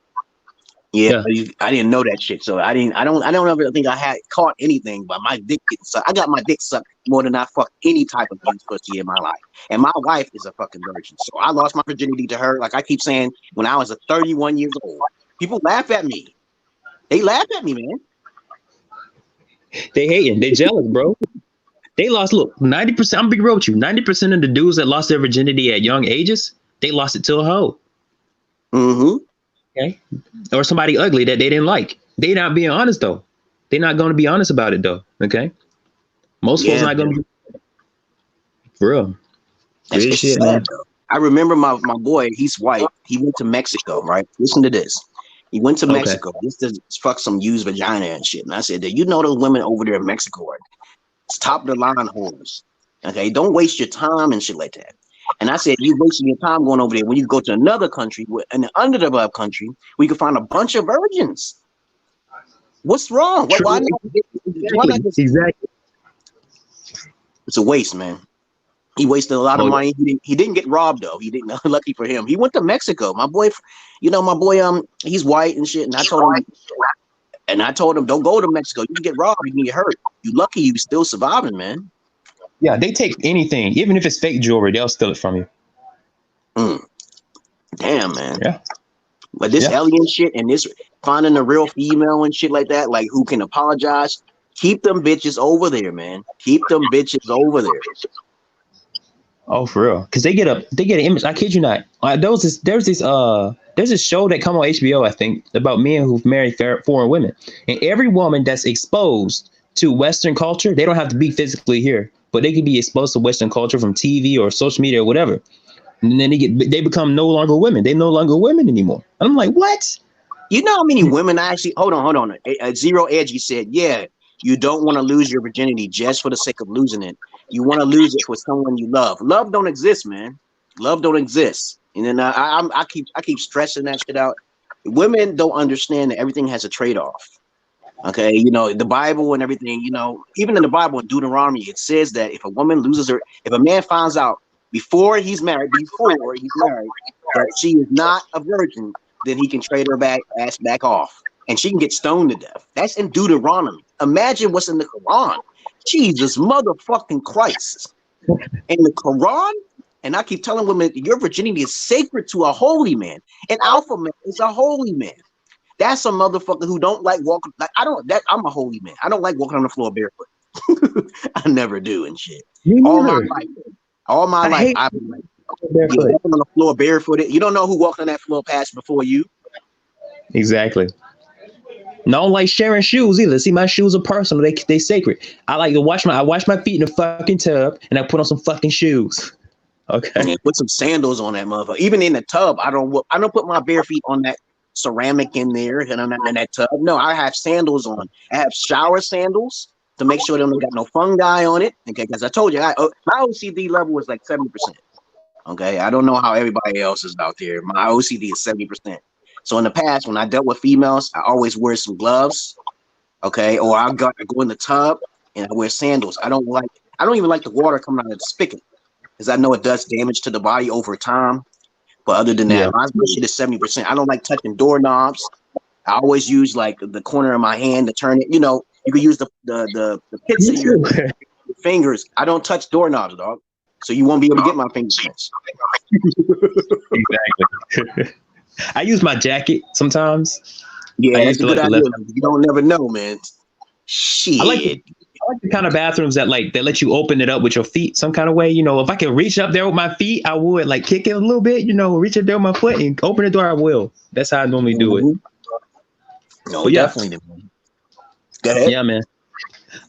Yeah, I didn't know that shit. So I don't ever think I had caught anything, but my dick getting sucked. I got my dick sucked more than I fucked any type of used pussy in my life. And my wife is a fucking virgin. So I lost my virginity to her. Like I keep saying, when I was 31 years old, people laugh at me. They laugh at me, man. They hating. They jealous, bro. They lost, look, 90%, I'm big real with you. 90% of the dudes that lost their virginity at young ages, they lost it to a hoe. Mm-hmm. Okay. Or somebody ugly that they didn't like. They not being honest though. They're not going to be honest about it though. Okay. Most folks not going to be for real. That's shit, sad, man. I remember my boy, he's white. He went to Mexico, right? Listen to this. He went to Mexico. This to fuck some used vagina and shit. And I said, you know those women over there in Mexico are top of the line whores. Okay, don't waste your time and shit like that. And I said, you wasting your time going over there when you go to another country, an underdeveloped country, we can find a bunch of virgins. What's wrong? Why not exactly. It's a waste, man. He wasted a lot of money. He didn't get robbed though. He didn't. Lucky for him. He went to Mexico. My boy, he's white and shit. And I told him, don't go to Mexico. You can get robbed. You can get hurt. You lucky you still surviving, man. Yeah, they take anything, even if it's fake jewelry, they'll steal it from you. Damn, man. Yeah. But this alien shit and this finding a real female and shit like that, like who can apologize, keep them bitches over there, man. Keep them bitches over there. Oh, for real? Because they get an image. I kid you not. There's this show that come on HBO, I think, about men who've married foreign women, and every woman that's exposed to Western culture, they don't have to be physically here, but they can be exposed to Western culture from TV or social media or whatever. And then they become no longer women. They're no longer women anymore. And I'm like, what? You know how many women actually, hold on. Zero Edgy said, yeah, you don't want to lose your virginity just for the sake of losing it. You want to lose it for someone you love. Love don't exist, man. Love don't exist. And then I keep stressing that shit out. Women don't understand that everything has a trade-off. Okay, the Bible and everything, even in the Bible in Deuteronomy, it says that if a woman loses her, if a man finds out before he's married, that she is not a virgin, then he can trade her ass back off, and she can get stoned to death. That's in Deuteronomy. Imagine what's in the Quran. Jesus motherfucking Christ. In the Quran, and I keep telling women, your virginity is sacred to a holy man. An alpha man is a holy man. That's a motherfucker who don't like walking. Like I'm a holy man. I don't like walking on the floor barefoot. I never do and shit. All my life, I've been like walking on the floor barefooted. You don't know who walked on that floor past before you. Exactly. And I don't like sharing shoes either. See, my shoes are personal. They sacred. I like to wash my feet in the fucking tub, and I put on some fucking shoes. Okay. And put some sandals on that motherfucker. Even in the tub, I don't put my bare feet on that ceramic in there, and I'm not in that tub. No, I have sandals on. I have shower sandals to make sure they don't got no fungi on it. Okay, because I told you, my OCD level is like 70%. Okay, I don't know how everybody else is out there. My OCD is 70%. So in the past, when I dealt with females, I always wear some gloves. Okay, or I go in the tub and I wear sandals. I don't even like the water coming out of the spigot because I know it does damage to the body over time. But other than that, my shit is 70%. I don't like touching doorknobs. I always use like the corner of my hand to turn it. You can use the pits of your fingers. I don't touch doorknobs, dog. So you won't be able to get my fingerprints. Exactly. I use my jacket sometimes. Yeah, that's a good idea. You don't never know, man. Shit. I like the kind of bathrooms that let you open it up with your feet some kind of way. If I can reach up there with my feet, I would like kick it a little bit, reach up there with my foot and open the door. I will. That's how I normally do it. No, definitely. Go ahead. Yeah, man.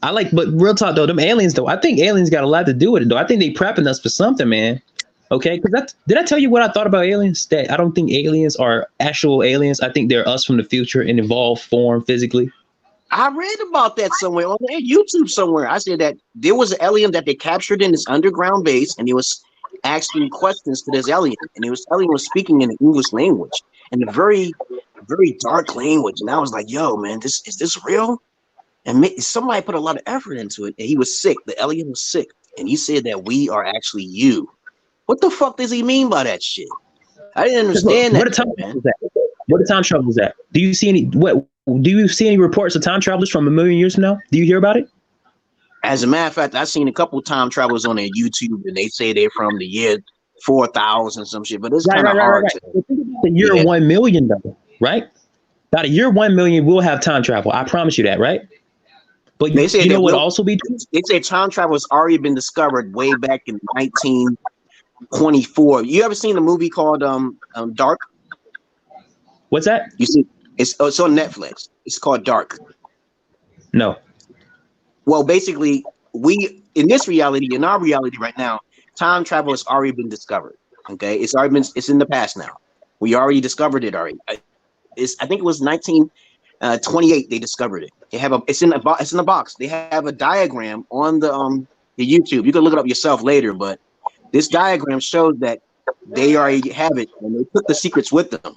But real talk though, them aliens though, I think aliens got a lot to do with it though. I think they prepping us for something, man. Okay, because did I tell you what I thought about aliens? That I don't think aliens are actual aliens. I think they're us from the future in evolved form physically. I read about that somewhere on YouTube somewhere. I said that there was an alien that they captured in this underground base, and he was asking questions to this alien, and alien was speaking in the English language, in a very, very dark language. And I was like, "Yo, man, is this real?" And somebody put a lot of effort into it. And he was sick. The alien was sick, and he said that we are actually you. What the fuck does he mean by that shit? I didn't understand that, man. Where the time travel is at? Do you see any reports of time travelers from a million years from now? Do you hear about it? As a matter of fact, I've seen a couple of time travelers on their YouTube, and they say they're from the year 4000 some shit, but it's kind of hard. Think about the year 1 million though, right? About a year 1 million, we'll have time travel. I promise you that, right? But they say you know what also be true? They say time travel has already been discovered way back in 1924. You ever seen a movie called Dark? What's that? You see, it's on Netflix. It's called Dark. No. Well, basically, in our reality right now, time travel has already been discovered. Okay, it's in the past now. We already discovered it already. I think it was 1928 they discovered it. It's in a box. They have a diagram on the YouTube. You can look it up yourself later, but this diagram shows that they already have it, and they put the secrets with them.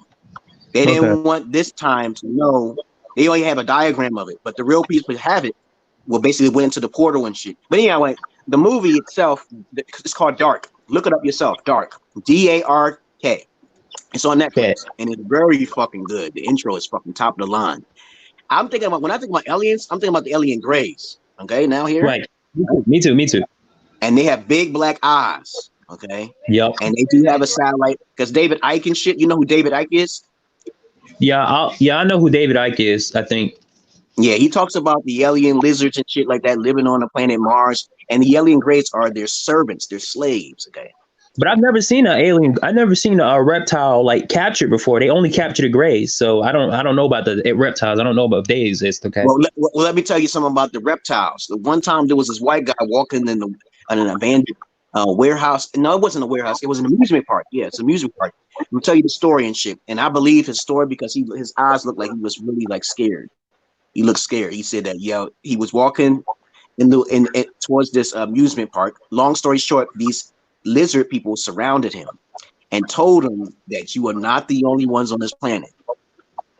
They didn't want this time to know. They only have a diagram of it, but the real people who have it will basically went into the portal and shit. But anyway, the movie itself, it's called Dark. Look it up yourself. Dark. DARK. It's on Netflix, and it's very fucking good. The intro is fucking top of the line. When I think about aliens, I'm thinking about the alien grays. Okay, now here. Right. Me too. And they have big black eyes. Okay. Yep. And they do have a satellite because David Icke and shit. You know who David Icke is? Yeah, I know who David Icke is, I think. Yeah, he talks about the alien lizards and shit like that living on the planet Mars, and the alien greys are their servants, their slaves. Okay. But I've never seen an alien. I've never seen a reptile like captured before. They only capture the grays, so I don't know about the reptiles. I don't know about if they exist. Okay. Well, let me tell you something about the reptiles. The one time there was this white guy walking in an abandoned warehouse. No, it wasn't a warehouse. It was an amusement park. Yeah, it's an amusement park. I'll tell you the story and shit. And I believe his story because his eyes looked like he was really like scared. He looked scared. He said that he was walking towards this amusement park. Long story short, these lizard people surrounded him and told him that you are not the only ones on this planet.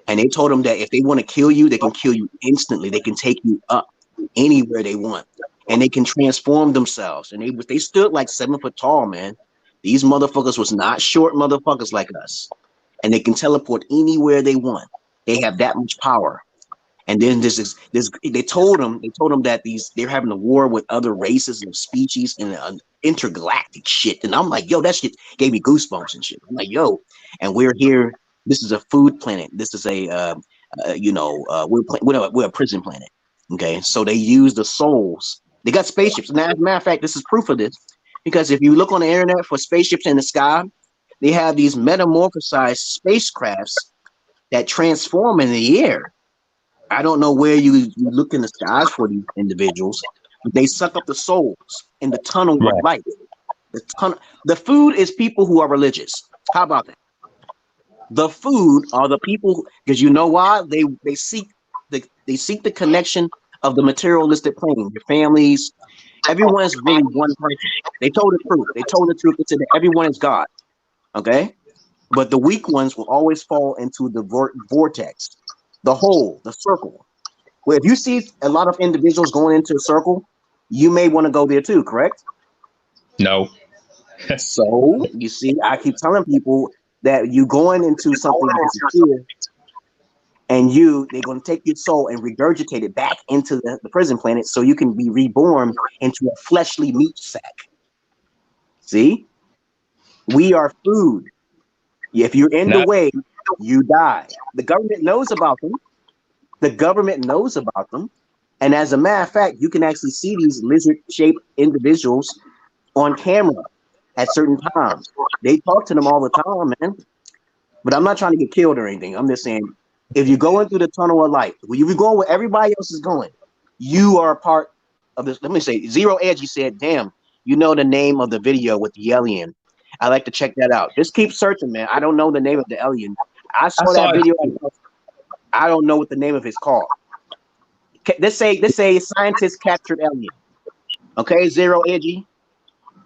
And they told him that if they want to kill you, they can kill you instantly. They can take you up anywhere they want, and they can transform themselves. And they stood like 7 foot tall, man. These motherfuckers was not short motherfuckers like us, and they can teleport anywhere they want. They have that much power. And then they told him that they're having a war with other races and species and intergalactic shit. And I'm like, yo, that shit gave me goosebumps and shit. I'm like, yo, and we're here. This is a food planet. This is we're a prison planet. Okay, so they use the souls. They got spaceships. Now, as a matter of fact, this is proof of this because if you look on the internet for spaceships in the sky, they have these metamorphosized spacecrafts that transform in the air. I don't know where you look in the skies for these individuals, but they suck up the souls in the tunnel of light. The food is people who are religious. How about that? The food are the people, because you know why? They seek the connection of the materialistic plane. Your families, everyone is really one person. They told the truth. They said that everyone is God. Okay, but the weak ones will always fall into the vortex. The hole, the circle. Well, if you see a lot of individuals going into a circle, you may want to go there too, correct? No. So, you see, I keep telling people that you going into something that's secure, and they're going to take your soul and regurgitate it back into the prison planet so you can be reborn into a fleshly meat sack. See? We are food. If you're in the way, you die. The government knows about them. And as a matter of fact, you can actually see these lizard-shaped individuals on camera at certain times. They talk to them all the time, man. But I'm not trying to get killed or anything. I'm just saying, if you're going through the tunnel of light, if you're going where everybody else is going, you are a part of this. Let me say, Zero Edgy said, damn, you know the name of the video with the alien. I like to check that out. Just keep searching, man. I don't know the name of the alien. I saw that video. I don't know what the name of it's called. Let's say scientists captured alien. Okay, Zero Edgy.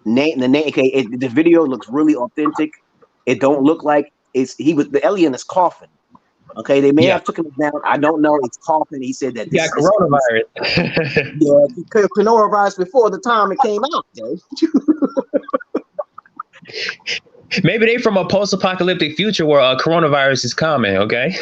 Okay, the video looks really authentic. It don't look like the alien is coughing. Okay, they may have taken it down. I don't know. It's coughing. He said that this coronavirus. Coronavirus before the time it came out. Maybe they from a post-apocalyptic future where coronavirus is common, okay?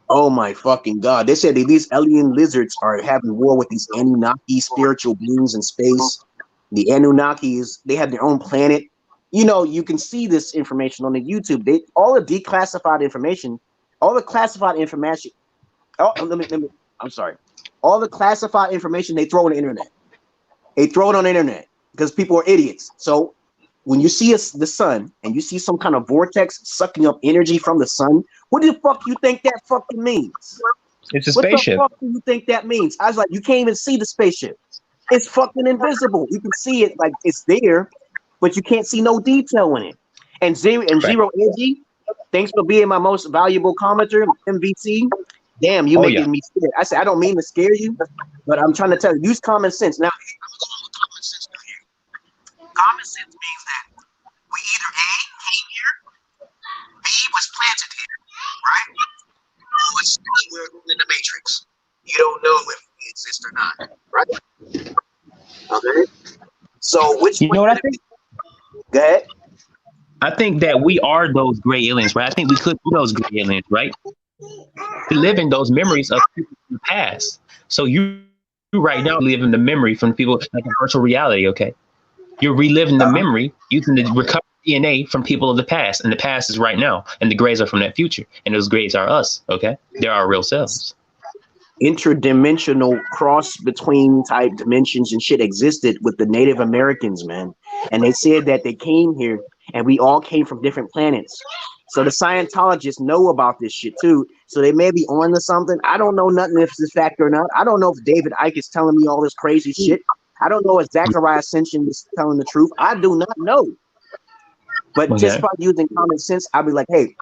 Oh my fucking God. They said that these alien lizards are having war with these Anunnaki spiritual beings in space. The Anunnakis, they have their own planet. You know, you can see this information on the YouTube. All the declassified information, all the classified information. I'm sorry. All the classified information they throw on the internet. They throw it on the internet because people are idiots. So when you see the sun and you see some kind of vortex sucking up energy from the sun, what the fuck you think that fucking means? It's a spaceship. What the fuck do you think that means? I was like, you can't even see the spaceship. It's fucking invisible. You can see it like it's there, but you can't see no detail in it. And Zero Edgy, thanks for being my most valuable commenter, MVC. Damn, you making me scared. I said I don't mean to scare you, but I'm trying to tell you, use common sense. Now, common sense means that we either A, came here, B, was planted here, right? Or C, we're in the matrix. You don't know if we exist or not, right? Okay. So which you know what I think? Go ahead. I think that we are those gray aliens, right? I think we could be those gray aliens, right? We live in those memories of people in the past. So you right now live in the memory from people like a virtual reality, okay? You're reliving the memory using the recovered DNA from people of the past, and the past is right now, and the grays are from that future, and those grays are us, okay? They're our real selves. Interdimensional cross between type dimensions and shit existed with the Native Americans, man. And they said that they came here and we all came from different planets. So the Scientologists know about this shit too. So they may be on to something. I don't know nothing if it's fact or not. I don't know if David Icke is telling me all this crazy shit. I don't know if Zachariah Ascension is telling the truth. I do not know. But just by using common sense, I'll be like, hey,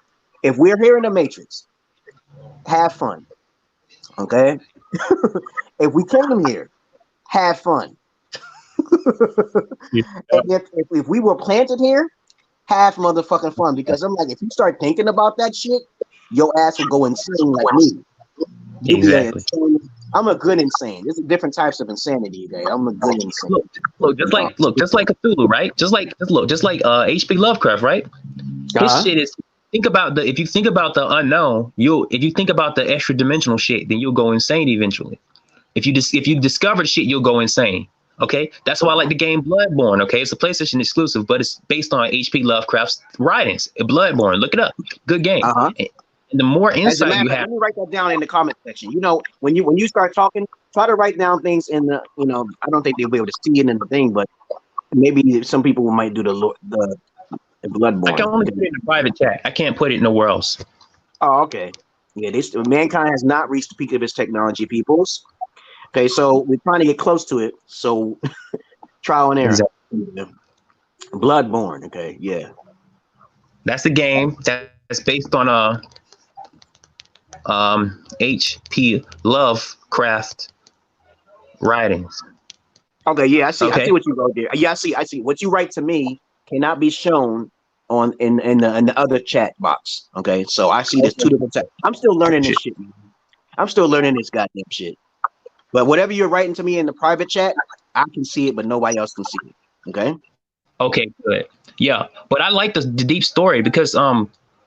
if we're here in the Matrix, have fun. Okay? If we came here, have fun. And if we were planted here, have motherfucking fun. Because I'm like, if you start thinking about that shit, your ass will go insane like me. Exactly. I'm a good insane. There's different types of insanity, okay? I'm a good insane. Look, just like Cthulhu, right? Just like H.P. Lovecraft, right? His shit is if you think about the unknown, if you think about the extra dimensional shit, then you'll go insane eventually. If you discover shit, you'll go insane. Okay, that's why I like the game Bloodborne. Okay, it's a PlayStation exclusive, but it's based on H.P. Lovecraft's writings. Bloodborne, look it up. Good game. And the more insight you have, let me write that down in the comment section. You know, when you start talking, try to write down things in the. You know, I don't think they'll be able to see it in the thing, but maybe some people might do the Bloodborne. I can only put it in the private chat. I can't put it nowhere else. Oh, okay. Yeah, mankind has not reached the peak of its technology, peoples. Okay, so we're trying to get close to it. So trial and error. Exactly. Bloodborne. Okay, yeah. That's the game that's based on H.P. Lovecraft writings. Okay, yeah, I see. Okay. I see what you wrote there. Yeah, I see. What you write to me cannot be shown on in the other chat box. Okay, so I see there's two different chats. I'm still learning this shit. I'm still learning this goddamn shit. But whatever you're writing to me in the private chat, I can see it, but nobody else can see it. Okay. Okay, good. Yeah, but I like the deep story because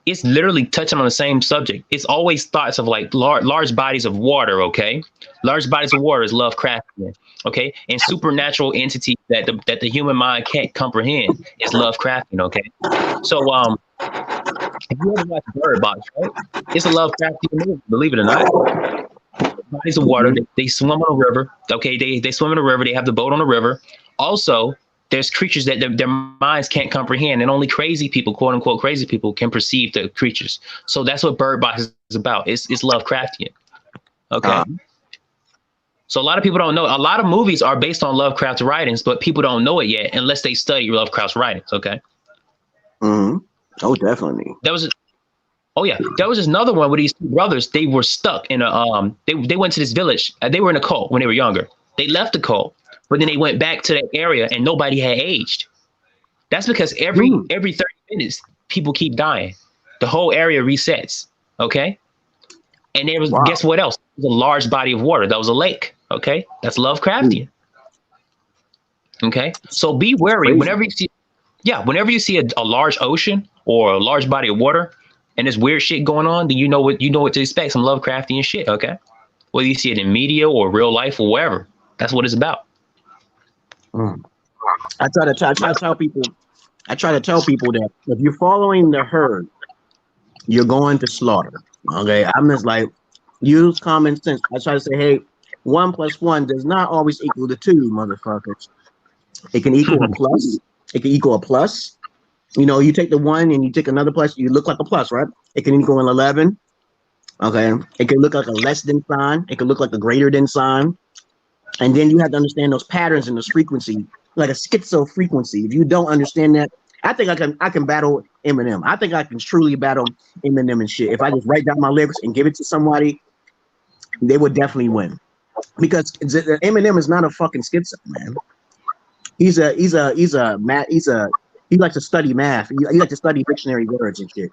it's literally touching on the same subject. It's always thoughts of like large bodies of water. Okay, large bodies of water is Lovecraftian. Okay, and supernatural entities that the human mind can't comprehend is Lovecraftian. Okay, so if you ever watch Bird Box, right? It's a Lovecraftian movie, believe it or not. Bodies of water, they swim on a river. Okay, they swim in a river. They have the boat on the river. Also, there's creatures that their minds can't comprehend, and only crazy people, quote unquote crazy people, can perceive the creatures. So that's what Bird Box is about. It's Lovecraftian. Okay. So a lot of people don't know. A lot of movies are based on Lovecraft's writings, but people don't know it yet unless they study Lovecraft's writings. Okay. Mm-hmm. Oh, definitely. There was just another one with these two brothers. They were stuck in a they went to this village. They were in a cult when they were younger. They left the cult, but then they went back to that area and nobody had aged. That's because every 30 minutes people keep dying. The whole area resets. Okay. And there was guess what else? It was a large body of water. That was a lake. Okay. That's Lovecraftian. Okay. So be wary whenever you see. Yeah, whenever you see a large ocean or a large body of water and there's weird shit going on, then you know what to expect. Some Lovecraftian shit, okay? Whether you see it in media or real life or wherever, that's what it's about. I try to tell people that if you're following the herd, you're going to slaughter. Okay, I'm just like, use common sense. I try to say, hey, 1 + 1 does not always equal to 2, motherfuckers. It can equal a plus. It can equal a plus. You know, you take the 1 and you take another plus, you look like a plus, right? It can equal an 11. Okay, it can look like a less than sign. It can look like a greater than sign. And then you have to understand those patterns and those frequency, like a schizo frequency. If you don't understand that, I think I can battle Eminem. I think I can truly battle Eminem and shit. If I just write down my lyrics and give it to somebody, they would definitely win. Because Eminem is not a fucking schizo, man. He likes to study math. He likes to study dictionary words and shit.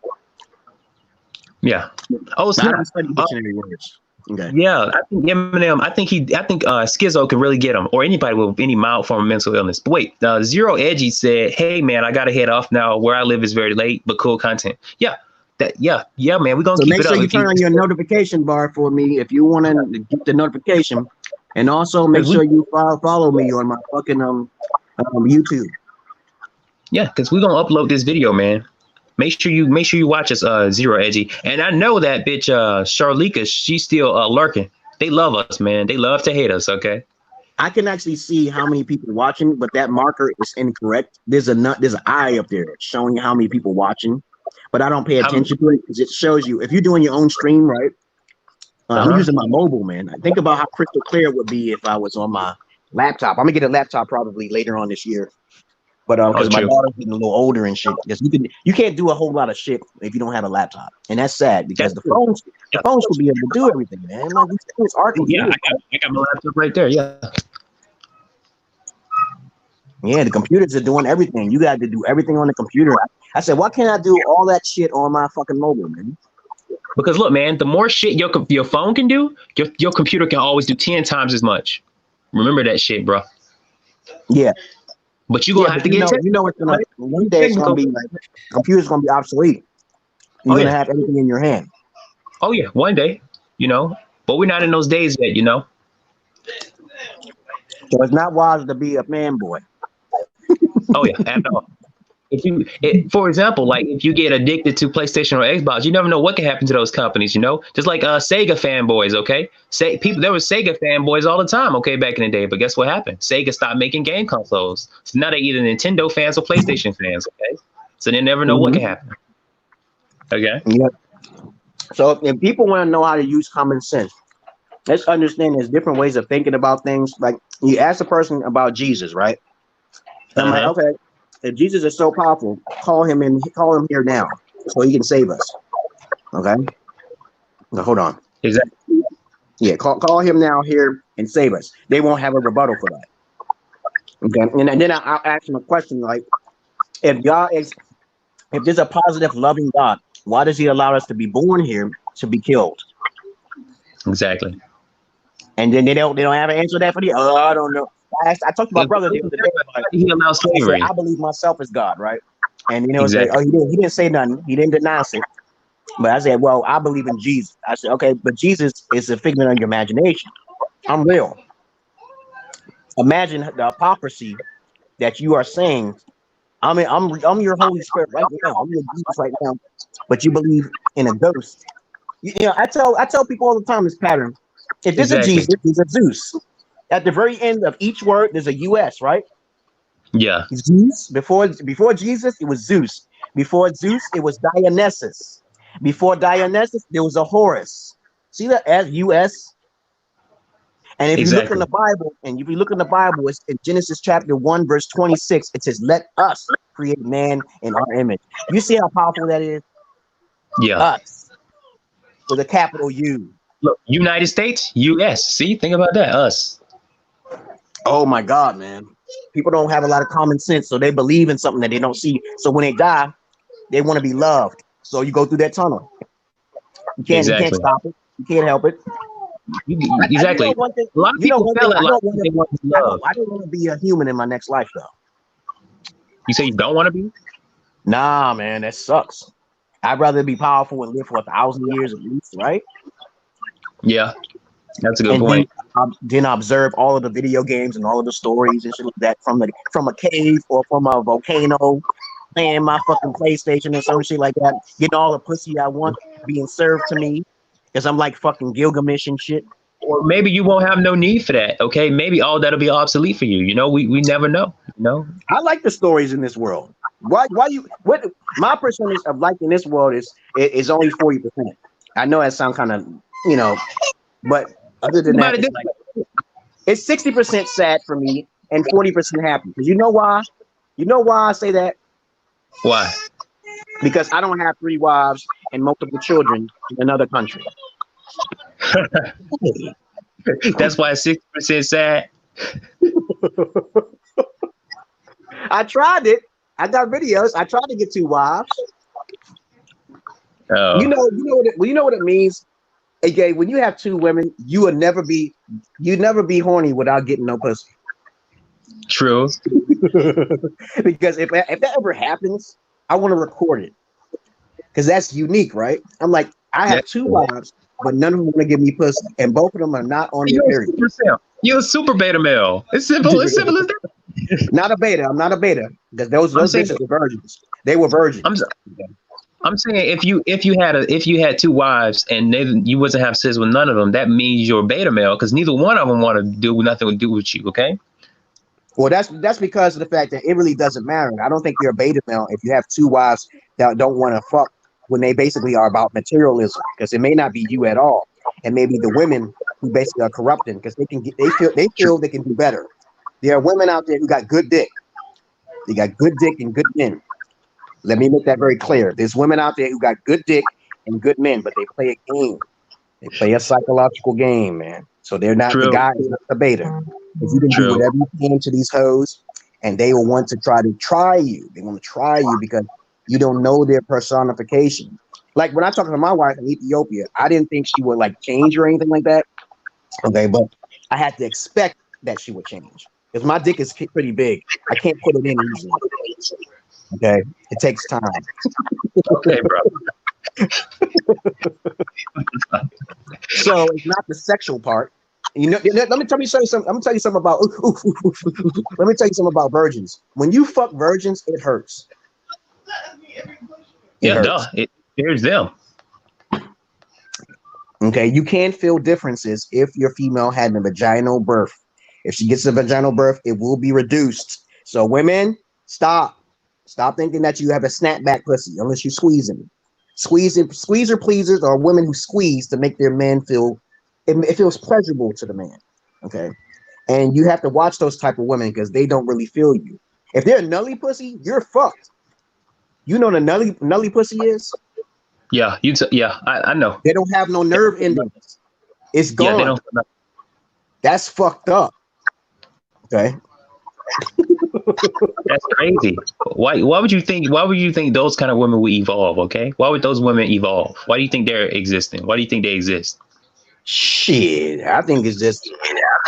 Yeah. Oh, so I study dictionary words. Okay. Yeah, I think Eminem. I think Schizo can really get him, or anybody with any mild form of mental illness. But wait, Zero Edgy said, "Hey man, I gotta head off now. Where I live is very late, but cool content." Yeah, man. We're gonna keep it up. So make sure you turn on your notification bar for me if you want to get the notification, and also make sure you follow me on my fucking YouTube. Yeah, because we're gonna upload this video, man. Make sure you watch us, Zero Edgy. And I know that bitch Charlika, she's still lurking. They love us, man. They love to hate us, okay? I can actually see how many people watching, but that marker is incorrect. There's an eye up there showing how many people watching, but I don't pay attention to it because it shows you if you're doing your own stream, right? I'm using my mobile, man. I think about how crystal clear it would be if I was on my laptop. I'm gonna get a laptop probably later on this year. But because my daughter's getting a little older and shit, because you can't do a whole lot of shit if you don't have a laptop, and that's sad because the phones will be able to do everything, man. Like these things are computers. I got my laptop right there. Yeah, the computers are doing everything. You got to do everything on the computer. I said, why can't I do all that shit on my fucking mobile, man? Because look, man, the more shit your phone can do, your computer can always do 10 times as much. Remember that shit, bro. Yeah. But you're gonna have to get it's gonna one day it's gonna be like computer's gonna be obsolete. You're gonna have everything in your hand. Oh yeah, one day, but we're not in those days yet, So it's not wise to be a fanboy. Oh yeah, at all. For example, like if you get addicted to PlayStation or Xbox, you never know what can happen to those companies, just like Sega fanboys. Okay, there were Sega fanboys all the time. Okay, back in the day, but guess what happened? Sega stopped making game consoles, so now they're either Nintendo fans or PlayStation fans. Okay, so they never know what can happen. Okay. Yeah. So if people want to know how to use common sense, let's understand there's different ways of thinking about things. Like you ask a person about Jesus, right? I'm like, okay. If Jesus is so powerful, call him here now, so he can save us. Okay. Now, hold on. Exactly. Yeah, call him now here and save us. They won't have a rebuttal for that. Okay. And then I'll ask him a question like, if there's a positive, loving God, why does he allow us to be born here to be killed? Exactly. And then they don't have an answer to that for you. Oh, I don't know. I talked to my brother the other day. Like, he allows slavery. I believe myself as God, right? And exactly. He didn't say nothing. He didn't denounce it. But I said, well, I believe in Jesus. I said, okay, but Jesus is a figment of your imagination. I'm real. Imagine the hypocrisy that you are saying. I'm your Holy Spirit right now. I'm your Jesus right now. But you believe in a ghost. I tell people all the time this pattern. If there's a Jesus, there's a Zeus. At the very end of each word, there's a US, right? Yeah. Zeus. Before Jesus, it was Zeus. Before Zeus, it was Dionysus. Before Dionysus, there was a Horus. See that as US? And if you look in the Bible, it's in Genesis chapter 1, verse 26, it says, let us create man in our image. You see how powerful that is? Yeah. Us. With a capital U. Look, United States, US. See, think about that. Us. Oh my God, man. People don't have a lot of common sense, so they believe in something that they don't see. So when they die, they want to be loved. So you go through that tunnel. You can't stop it. You can't help it. Exactly. A lot of people feel it. I don't want to be a human in my next life, though. You say you don't want to be? Nah, man, that sucks. I'd rather be powerful and live for 1,000 years at least, right? Yeah, that's a good And point. then observe all of the video games and all of the stories and shit like that from a cave or from a volcano, playing my fucking PlayStation or some shit like that, getting all the pussy I want being served to me because I'm like fucking Gilgamesh and shit. Or maybe you won't have no need for that. Okay, maybe all that'll be obsolete for you. You know, we never know. You know, I like the stories in this world. Why you what my percentage of liking this world is only 40%. I know that sounds kind of, you know, but other than that, it's 60% sad for me and 40% happy. Because you know why? You know why I say that? Why? Because I don't have 3 wives and multiple children in another country. That's why it's 60% sad. I tried it. I got videos. I tried to get 2 wives. Oh. You know what it means. Okay, when you have 2 women, you never be horny without getting no pussy. True. Because if that ever happens, I want to record it. Because that's unique, right? I'm like, I have 2 wives, but none of them want to give me pussy, and both of them are not on their period. You're a super beta male. It's simple. It's simple as that. Not a beta. I'm not a beta because those bitches were virgins. They were virgins. I'm saying if you had 2 wives and you wasn't have sex with none of them, that means you're a beta male because neither one of them want to do nothing to do with you. Okay. Well, that's because of the fact that it really doesn't matter. I don't think you're a beta male if you have 2 wives that don't want to fuck when they basically are about materialism, because it may not be you at all. It may be the women who basically are corrupting because they feel they can do better. There are women out there who got good dick. They got good dick and good men. Let me make that very clear. There's women out there who got good dick and good men, but they play a game. They play a psychological game, man. So they're not the guy is not the beta. If you can do whatever you can to these hoes, and they will want to try you. They want to try you because you don't know their personification. Like when I talked to my wife in Ethiopia, I didn't think she would like change or anything like that. Okay, but I had to expect that she would change because my dick is pretty big. I can't put it in easily. Okay, it takes time. Okay, bro. So it's not the sexual part. You know, let me tell you something. I'm gonna tell you something about. Let me tell you something about virgins. When you fuck virgins, it hurts. Here's them. Okay, you can feel differences if your female had a vaginal birth. If she gets a vaginal birth, it will be reduced. So women, stop thinking that you have a snapback pussy unless you squeezing. Squeezer pleasers are women who squeeze to make their men feel it feels pleasurable to the man. Okay, and you have to watch those type of women because they don't really feel you. If they're a nully pussy, you're fucked. You know what a nully pussy is? Yeah, I know. They don't have no nerve endings. It's gone. Yeah, they don't. That's fucked up. Okay. That's crazy. Why would you think those kind of women would evolve? Okay, why would those women evolve? Why do you think they're existing? Why do you think they exist? Shit, I think it's just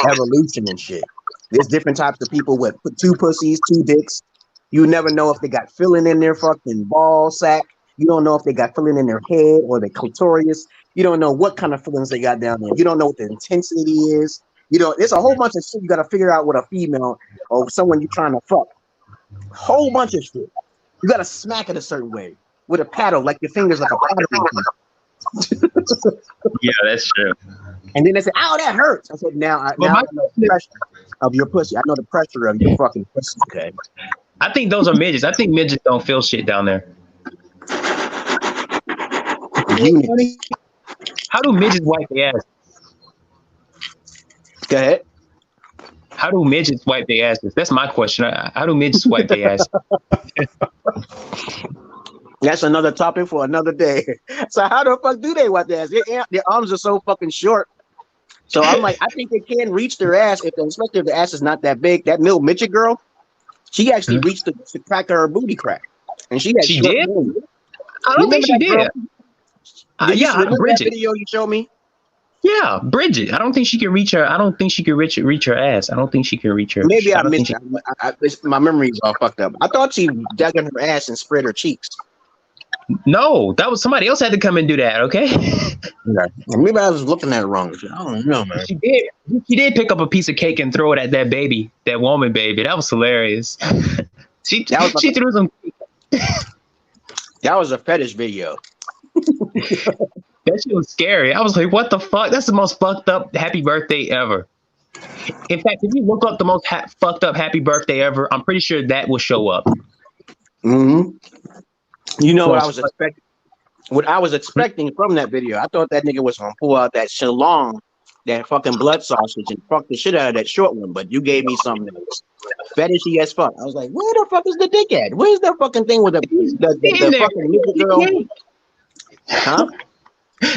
evolution and shit. There's different types of people with 2 pussies, 2 dicks. You never know if they got filling in their fucking ball sack. You don't know if they got filling in their head or their clitoris. You don't know what kind of fillings they got down there. You don't know what the intensity is. You know, there's a whole bunch of shit you got to figure out with a female or someone you're trying to fuck. Whole bunch of shit. You got to smack it a certain way with a paddle, like your fingers like a paddle. Yeah, that's true. And then they say, "Oh, that hurts." I said, "Now I know the pressure of your pussy. I know the pressure of your fucking pussy." Okay. I think those are midgets. I think midgets don't feel shit down there. How do midgets wipe their ass? Go ahead. How do midgets wipe their asses? That's my question. How do midgets wipe their ass? That's another topic for another day. So how the fuck do they wipe their ass? Their arms are so fucking short. So I'm like, I think they can reach their ass especially if the ass is not that big. That little midget girl, she actually reached the crack of her booty crack, and she did. I don't think she did. Yeah, remember that video you showed me? Yeah, Bridget. I don't think she can reach her. I don't think she can reach her ass. I don't think she can reach her. Maybe I missed it. My memory is all fucked up. I thought she dug in her ass and spread her cheeks. No, that was somebody else had to come and do that. Okay. Yeah. Maybe I was looking at it wrong. I don't know, man. She did. She did pick up a piece of cake and throw it at that baby, that woman baby. That was hilarious. she threw some. That was a fetish video. That shit was scary. I was like, what the fuck? That's the most fucked up happy birthday ever. In fact, if you look up the most fucked up happy birthday ever, I'm pretty sure that will show up. Mm-hmm. You know what I was expecting? What I was expecting from that video, I thought that nigga was gonna pull out that shalong, that fucking blood sausage, and fuck the shit out of that short one. But you gave me something that was fetishy as fuck. I was like, where the fuck is the dick at? Where's that fucking thing with the fucking nigga girl? Huh?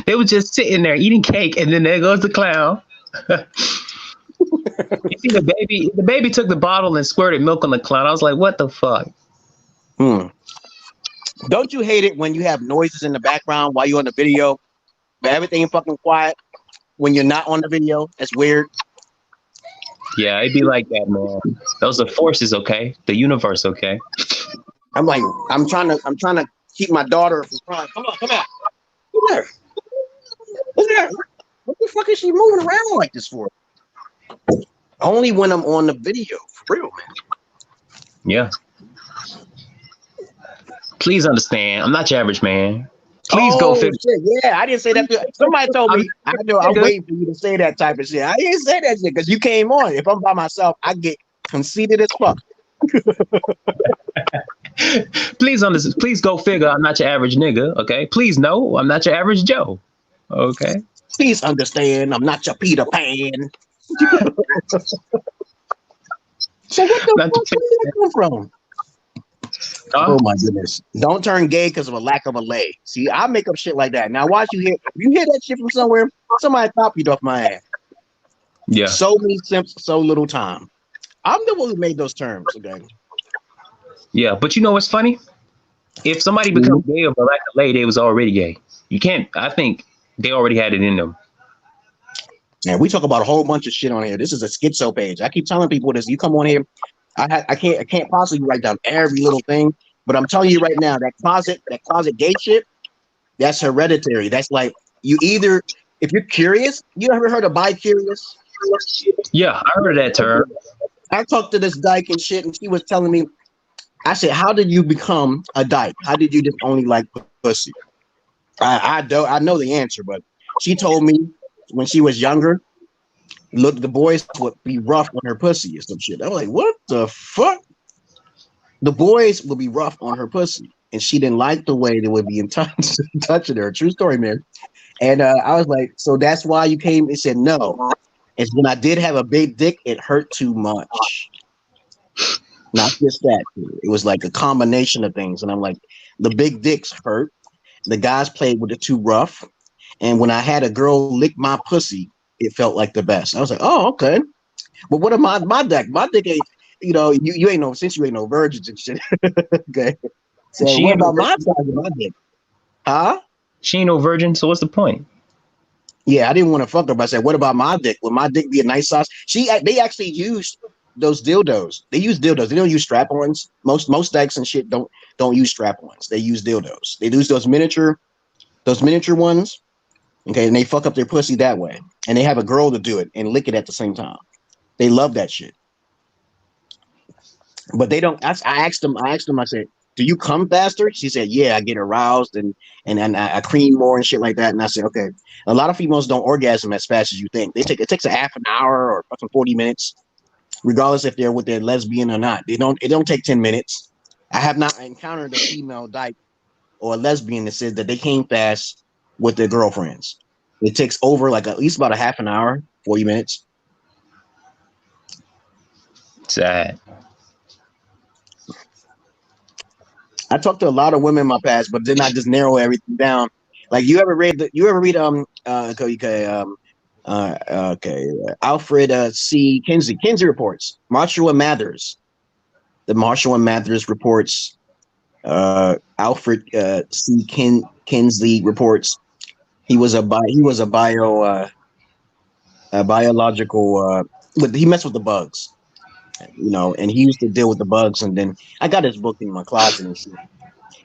They was just sitting there eating cake, and then there goes the clown. You see the baby took the bottle and squirted milk on the clown. I was like, what the fuck? Don't you hate it when you have noises in the background while you're on the video, but everything fucking quiet when you're not on the video? That's weird. Yeah, it'd be like that, man. Those are forces, okay? The universe, okay? I'm trying to keep my daughter from crying. Come on, come out. Who's there? Who's there? What the fuck is she moving around like this for? Only when I'm on the video, for real, man. Yeah. Please understand, I'm not your average man. Please go figure. Yeah, I didn't say that. Somebody told me. I know. I'm waiting for you to say that type of shit. I didn't say that shit because you came on. If I'm by myself, I get conceited as fuck. Please go figure. I'm not your average nigga. Okay. Please know I'm not your average Joe. Okay. Please understand, I'm not your Peter Pan. So what the fuck? Where did that come from? Oh my goodness! Don't turn gay because of a lack of a leg. See, I make up shit like that. Now watch you hear. If you hear that shit from somewhere, somebody copied off my ass. Yeah. So many simps, so little time. I'm the one who made those terms. Okay. Yeah, but you know what's funny? If somebody becomes gay of a lack of leg, they was already gay. You can't. I think they already had it in them. Yeah, we talk about a whole bunch of shit on here. This is a schizo page. I keep telling people this. You come on here. I can't possibly write down every little thing, but I'm telling you right now, that closet gay shit, that's hereditary. That's like you either, if you're curious, you ever heard of bi-curious? Yeah, I heard of that term. I talked to this dyke and shit, and she was telling me, I said, how did you become a dyke? How did you just only like pussy? I know the answer, but she told me when she was younger, look, the boys would be rough on her pussy or some shit. I was like, what the fuck? The boys would be rough on her pussy, and she didn't like the way they would be touching her. True story, man. And I was like, so that's why you came? He said, no. It's when I did have a big dick, it hurt too much. Not just that. It was like a combination of things. And I'm like, the big dicks hurt. The guys played with it too rough. And when I had a girl lick my pussy, it felt like the best. I was like, oh, okay. But what about my dick? My dick ain't, you ain't no, since you ain't no virgins and shit. Okay. So what about my size of my dick? Huh? She ain't no virgin, so what's the point? Yeah, I didn't want to fuck her, but I said, what about my dick? Would my dick be a nice size? They actually used those dildos. They use dildos. They don't use strap-ons. Most dykes and shit don't use strap-ons. They use dildos. They use those miniature ones. Okay, and they fuck up their pussy that way. And they have a girl to do it and lick it at the same time. They love that shit. But they don't. I asked them, I said, do you come faster? She said, yeah, I get aroused and I cream more and shit like that. And I said, okay. A lot of females don't orgasm as fast as you think. It takes a half an hour or fucking 40 minutes, regardless if they're with their lesbian or not. It don't take 10 minutes. I have not encountered a female dyke or a lesbian that says that they came fast with their girlfriends. It takes over like at least about a half an hour, 40 minutes. Sad. I talked to a lot of women in my past, but then I just narrow everything down. Like you ever read Alfred C. Kinsey reports, Marshall and Mathers. The Marshall and Mathers reports, Alfred C. Kinsey reports. He was a bio a biological. He messed with the bugs, and he used to deal with the bugs. And then I got his book in my closet and shit.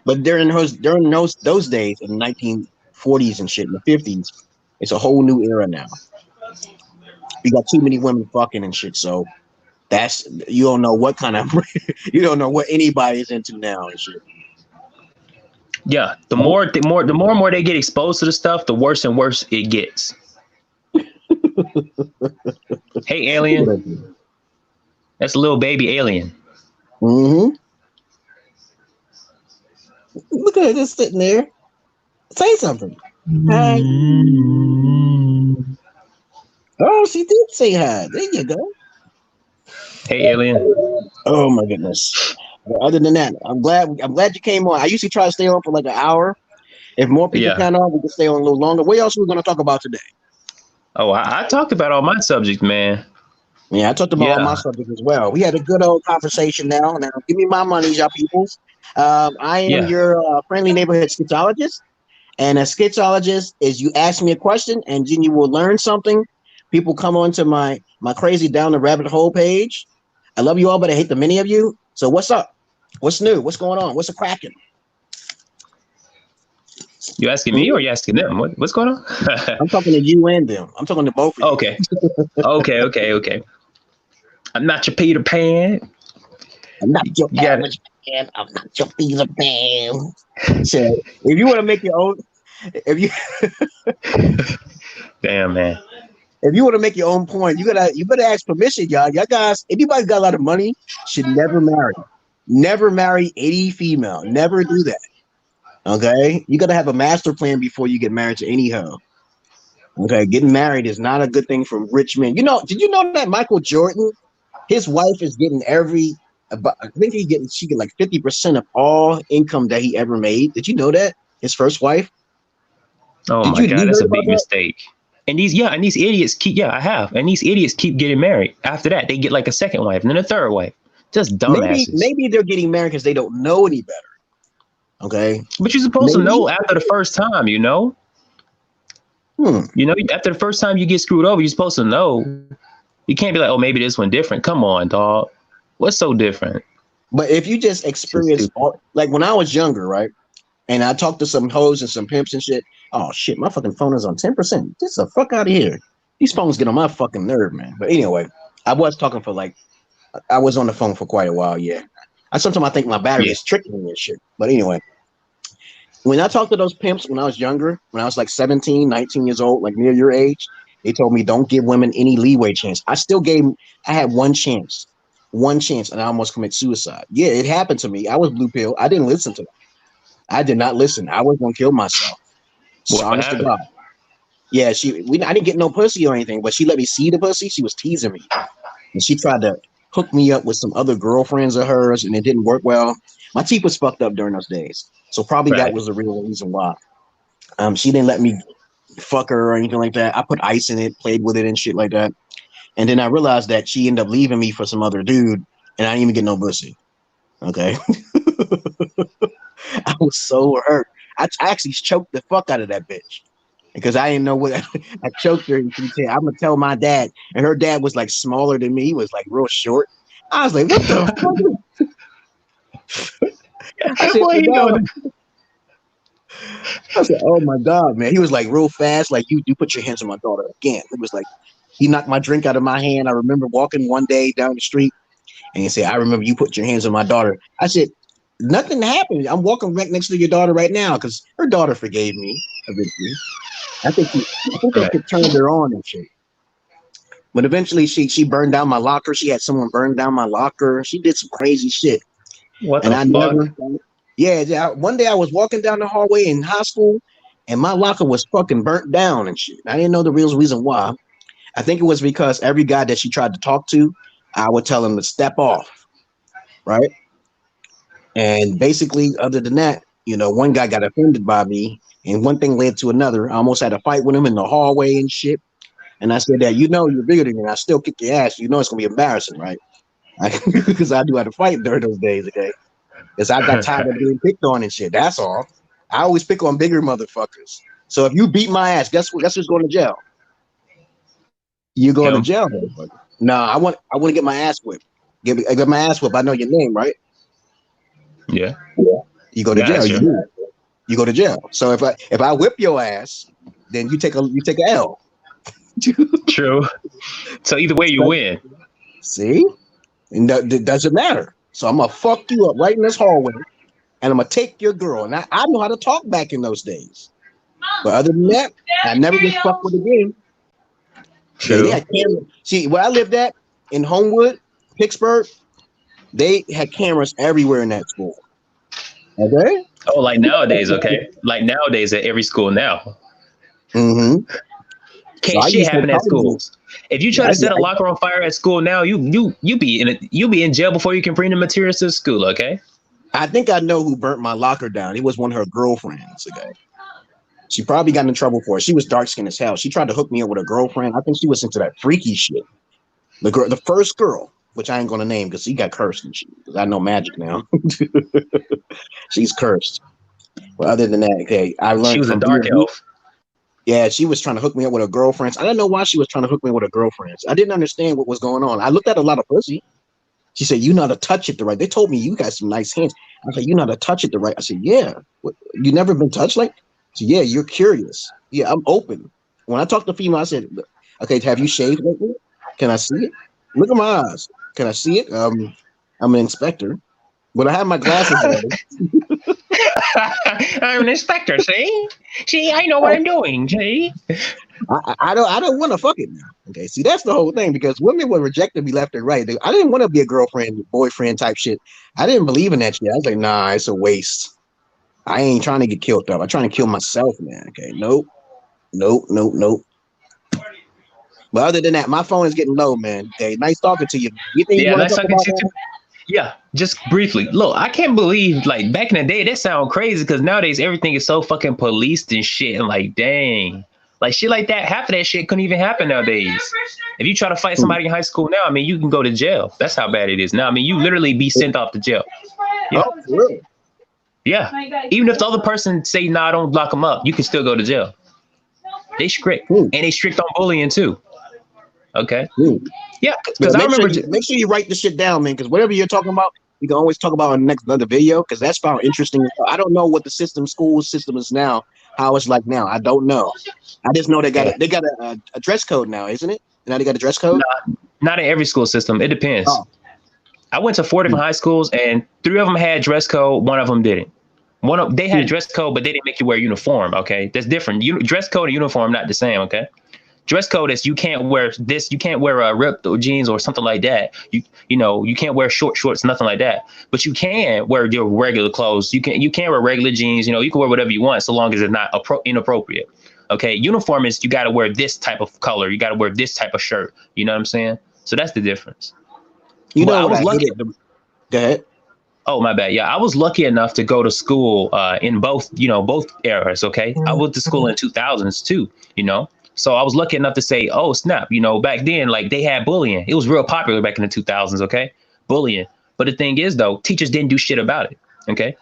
But during those days in the 1940s and shit, in the 50s, it's a whole new era now. You got too many women fucking and shit, so that's you don't know what kind of you don't know what anybody's into now and shit. Yeah, the more and more they get exposed to the stuff, the worse and worse it gets. Hey, alien. That's a little baby alien. Mm-hmm. Look at it just sitting there. Say something. Hi. Oh, she did say hi. There you go. Hey, alien. Oh my goodness. But other than that, I'm glad you came on. I usually try to stay on for like an hour. If more people count on, we can stay on a little longer. What else are we going to talk about today? Oh, I talked about all my subjects, man. Yeah, I talked about all my subjects as well. We had a good old conversation now. Now, give me my money, y'all peoples. I am your friendly neighborhood schizologist. And a schizologist is you ask me a question and then you will learn something. People come onto my crazy down the rabbit hole page. I love you all, but I hate the many of you. So what's up? What's new? What's going on? What's a cracking? You asking me or you asking them? What's going on? I'm talking to you and them. I'm talking to both of you. Okay. I'm not your Peter Pan. I'm not your average man. I'm not your Peter Pan. So if you want to make your own, damn man. If you want to make your own point, you better ask permission, y'all. Y'all guys, anybody got a lot of money should never marry. Never marry any female. Never do that. Okay? You gotta have a master plan before you get married to any hoe. Okay, getting married is not a good thing for rich men. Did you know that Michael Jordan, his wife is getting I think she get like 50% of all income that he ever made. Did you know that? His first wife? Oh my God, that's a big mistake. And these idiots and these idiots keep getting married. After that, they get like a second wife and then a third wife. Just dumbasses. Maybe they're getting married because they don't know any better. Okay. But you're supposed to know after the first time, after the first time you get screwed over, you're supposed to know. You can't be like, oh, maybe this one different. Come on, dog. What's so different? But if you just experience like when I was younger, right? And I talked to some hoes and some pimps and shit. Oh shit, my fucking phone is on 10%. Get the fuck out of here. These phones get on my fucking nerve, man. But anyway, I was talking I was on the phone for quite a while, yeah. Sometimes I think my battery is tricking me and shit. But anyway, when I talked to those pimps when I was younger, when I was like 17, 19 years old, like near your age, they told me don't give women any leeway chance. I had one chance, and I almost commit suicide. Yeah, it happened to me. I was blue pill. I didn't listen to them. I did not listen. I was gonna kill myself. So honest to God. Yeah, I didn't get no pussy or anything, but she let me see the pussy. She was teasing me, and she tried to hook me up with some other girlfriends of hers, and it didn't work well. My teeth was fucked up during those days, so probably that was the real reason why. She didn't let me fuck her or anything like that. I put ice in it, played with it, and shit like that. And then I realized that she ended up leaving me for some other dude, and I didn't even get no pussy. Okay. I was so hurt. I actually choked the fuck out of that bitch because I didn't know what I choked her. And she said, "I'm gonna tell my dad." And her dad was like smaller than me. He was like real short. I was like, "What the fuck?" I said, "Oh my God, man!" He was like real fast. Like you put your hands on my daughter again. It was like he knocked my drink out of my hand. I remember walking one day down the street, and he said, "I remember you put your hands on my daughter." I said, "Nothing happened. I'm walking right next to your daughter right now," because her daughter forgave me eventually. I think they could turn her on and shit. But eventually she burned down my locker. She had someone burn down my locker. She did some crazy shit. What the fuck? Yeah, one day I was walking down the hallway in high school and my locker was fucking burnt down and shit. I didn't know the real reason why. I think it was because every guy that she tried to talk to, I would tell him to step off. Right. And basically, other than that, one guy got offended by me and one thing led to another. I almost had a fight with him in the hallway and shit. And I said that, you're bigger than me. I still kick your ass. It's going to be embarrassing, right? Because I knew how to fight during those days, okay? Because I got tired of being picked on and shit. That's all. I always pick on bigger motherfuckers. So if you beat my ass, guess who's going to jail? You going to jail, motherfucker. No, I want to get my ass whipped. Get my ass whipped. I know your name, right? Yeah. You go to jail. You go to jail. So if I whip your ass, then you take a L. True. So either way, you win. See, and that doesn't matter. So I'm gonna fuck you up right in this hallway, and I'm gonna take your girl. And I know how to talk back in those days, but other than that, I never get fucked with again. True. They had cameras. See, where I lived at in Homewood, Pittsburgh, they had cameras everywhere in that school. Okay. Oh, like nowadays, okay. Like nowadays at every school now. Mm-hmm. Can't shit happen at schools. If you try to set a locker on fire at school now, you be in jail before you can bring the materials to the school. Okay. I think I know who burnt my locker down. It was one of her girlfriends. Okay. She probably got in trouble for it. She was dark skinned as hell. She tried to hook me up with a girlfriend. I think she was into that freaky shit. The first girl, which I ain't gonna name because she got cursed and shit. Because I know magic now. She's cursed. But other than that, okay, I learned she was a dark elf. Yeah, she was trying to hook me up with her girlfriends. I don't know why she was trying to hook me with her girlfriends. I didn't understand what was going on. I looked at a lot of pussy. She said, "You know how to touch it the right." They told me you got some nice hands. I said, "You know how to touch it the right." I said, "Yeah." What, you never been touched like? So yeah, you're curious. Yeah, I'm open. When I talk to female, I said, "Okay, have you shaved lately? Can I see it? Look at my eyes. Can I see it? I'm an inspector, but I have my glasses on." I'm an inspector. See, I know what I'm doing. See, I don't want to fuck it now. Okay, see, that's the whole thing because women were rejected me left and right. I didn't want to be a girlfriend, boyfriend type shit. I didn't believe in that shit. I was like, nah, it's a waste. I ain't trying to get killed up. I'm trying to kill myself, man. Okay, nope. But other than that, my phone is getting low, man. Okay, nice talking to you. You think you want to talk about that? Yeah, just briefly. Look, I can't believe, like, back in the day, that sound crazy because nowadays everything is so fucking policed and shit. And like, dang, like shit like that. Half of that shit couldn't even happen nowadays. If you try to fight somebody in high school now, I mean, you can go to jail. That's how bad it is now. I mean, you literally be sent off to jail. Yeah. Oh, really? Yeah. Even if the other person say, "Nah, don't lock them up," you can still go to jail. They strict, and they strict on bullying too. Okay. Yeah, because I remember. Make sure you write the shit down, man. Because whatever you're talking about, you can always talk about in the next another video. Because that's found interesting. I don't know what the school system is now. How it's like now, I don't know. I just know they got a dress code now, isn't it? Now they got a dress code. Not in every school system. It depends. Oh. I went to 4 different high schools, and 3 of them had dress code. 1 of them didn't. They had dress code, but they didn't make you wear uniform. Okay, that's different. Dress code and uniform not the same. Okay. Dress code is you can't wear this. You can't wear ripped jeans or something like that. You can't wear short shorts, nothing like that. But you can wear your regular clothes. You can wear regular jeans. You can wear whatever you want, so long as it's not inappropriate. Okay. Uniform is you got to wear this type of color. You got to wear this type of shirt. You know what I'm saying? So that's the difference. I was lucky. Go ahead. Oh, my bad. Yeah, I was lucky enough to go to school in both eras. Okay, I went to school in 2000s too. So I was lucky enough to say, oh, snap, back then, like they had bullying. It was real popular back in the 2000s. OK, bullying. But the thing is, though, teachers didn't do shit about it. OK,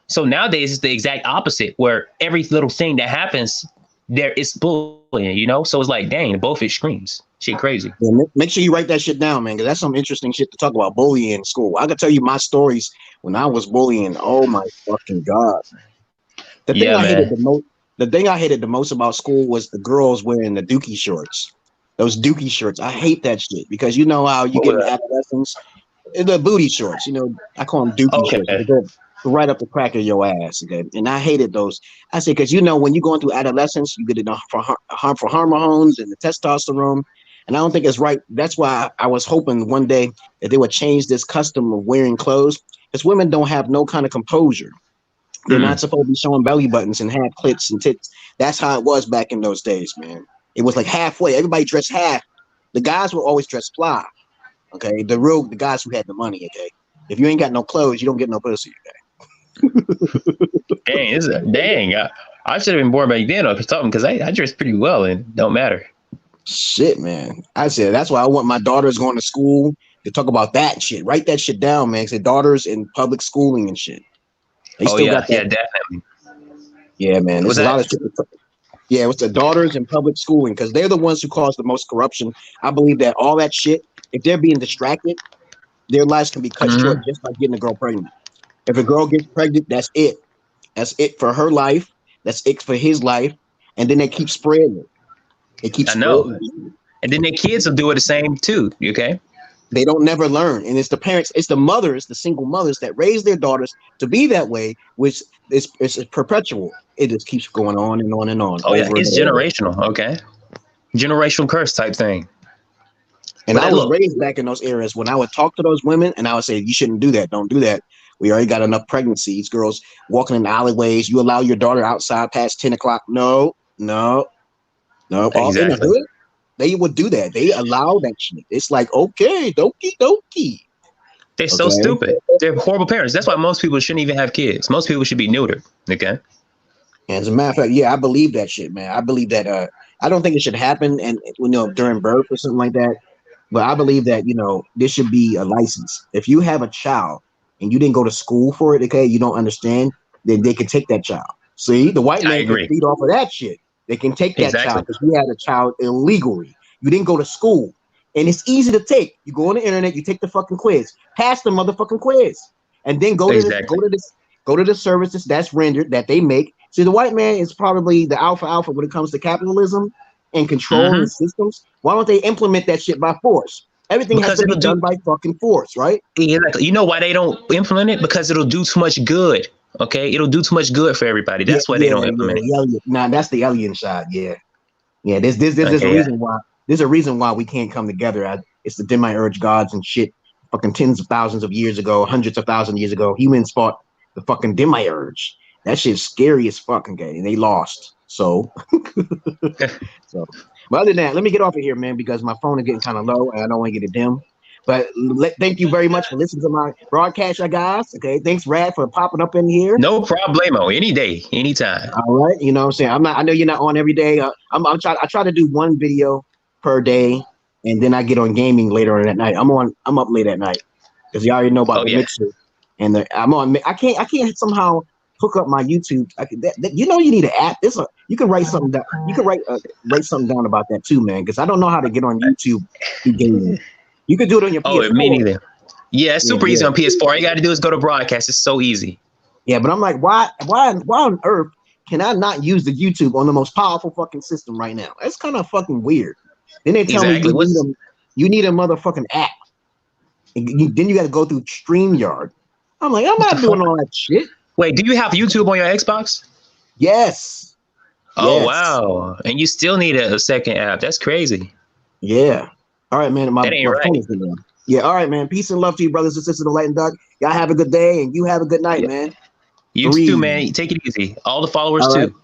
so nowadays it's the exact opposite, where every little thing that happens there is bullying, So it's like, dang, both extremes. Shit crazy. Yeah, make sure you write that shit down, man, because that's some interesting shit to talk about bullying in school. I could tell you my stories when I was bullying. Oh, my fucking God. The thing I hated the most about school was the girls wearing the dookie shorts. Those dookie shorts. I hate that shit because you know how you get in adolescence, the booty shorts. I call them dookie shorts. They go right up the crack of your ass. Okay, and I hated those. I said because when you're going through adolescence, you get harmful hormones and the testosterone, and I don't think it's right. That's why I was hoping one day that they would change this custom of wearing clothes, because women don't have no kind of composure. They're not supposed to be showing belly buttons and have clits and tits. That's how it was back in those days, man. It was like halfway. Everybody dressed half. The guys were always dressed fly. Okay, the guys who had the money. Okay, if you ain't got no clothes, you don't get no pussy. Okay. Dang! I should have been born back then or something because I dress pretty well and it don't matter. Shit, man. I said that's why I want my daughters going to school to talk about that shit. Write that shit down, man. Say daughters in public schooling and shit. Got that. Yeah, definitely. Yeah, man. There's a lot of shit. Yeah, it's the daughters in public schooling because they're the ones who cause the most corruption. I believe that all that shit, if they're being distracted, their lives can be cut short just by getting a girl pregnant. If a girl gets pregnant, that's it. That's it for her life. That's it for his life. And then they keep spreading it. They keep I know. spreading it. And then their kids will do it the same too. Okay. They don't never learn. And it's the parents, it's the mothers, the single mothers that raise their daughters to be that way, which is perpetual. It just keeps going on and on and on. Oh, yeah. It's generational. Okay. Generational curse type thing. And I was raised back in those areas when I would talk to those women and I would say, you shouldn't do that. Don't do that. We already got enough pregnancies. Girls walking in the alleyways. You allow your daughter outside past 10 o'clock. No. Exactly. All in the hood, they would do that. They allow that shit. It's like, okay, dokie. They're so stupid. They're horrible parents. That's why most people shouldn't even have kids. Most people should be neutered. Okay. And as a matter of fact, yeah, I believe that shit, man. I believe that I don't think it should happen and during birth or something like that. But I believe that, this should be a license. If you have a child and you didn't go to school for it, okay, you don't understand, then they can take that child. See, the white man can feed off of that shit. They can take that child because you had a child illegally. You didn't go to school. And it's easy to take. You go on the internet, you take the fucking quiz, pass the motherfucking quiz, and then go to the services that's rendered that they make. See, the white man is probably the alpha when it comes to capitalism and control and systems. Why don't they implement that shit by force? Everything has to be done by fucking force, right? Exactly. You know why they don't implement it? Because it'll do too much good. Okay, it'll do too much good for everybody. That's why they don't implement it. Nah, that's the alien side. Yeah. There's a reason why. There's a reason why we can't come together. It's the demiurge gods and shit. Fucking tens of thousands of years ago, hundreds of thousands of years ago, humans fought the fucking demiurge. That shit's scary as fucking gay, and they lost. So, but other than that, let me get off of here, man, because my phone is getting kind of low, and I don't want to get it dim. But thank you very much for listening to my broadcast, guys. Okay, thanks, Rad, for popping up in here. No problemo. Any day, anytime. All right, you know what I'm saying. I know you're not on every day. I try to do one video per day, and then I get on gaming later on that night. I'm up late at night because you already know about the mixer, and I'm on. I can't somehow hook up my YouTube. You need an app. You can write something down. You can write something down about that too, man. Because I don't know how to get on YouTube through gaming. You can do it on your PS4. Oh, me neither. Yeah, it's super easy on PS4. All you got to do is go to broadcast. It's so easy. Yeah, but I'm like, why on earth can I not use the YouTube on the most powerful fucking system right now? That's kind of fucking weird. Then they tell me you need a motherfucking app. And then you got to go through StreamYard. I'm like, I'm not doing all that shit. Wait, do you have YouTube on your Xbox? Yes. Oh, wow. And you still need a second app. That's crazy. Yeah. All right, man. That ain't right. Yeah, all right, man. Peace and love to you, brothers and sisters of the Light and Dark. Y'all have a good day, and you have a good night, man. You too, man. Take it easy. All the followers, too.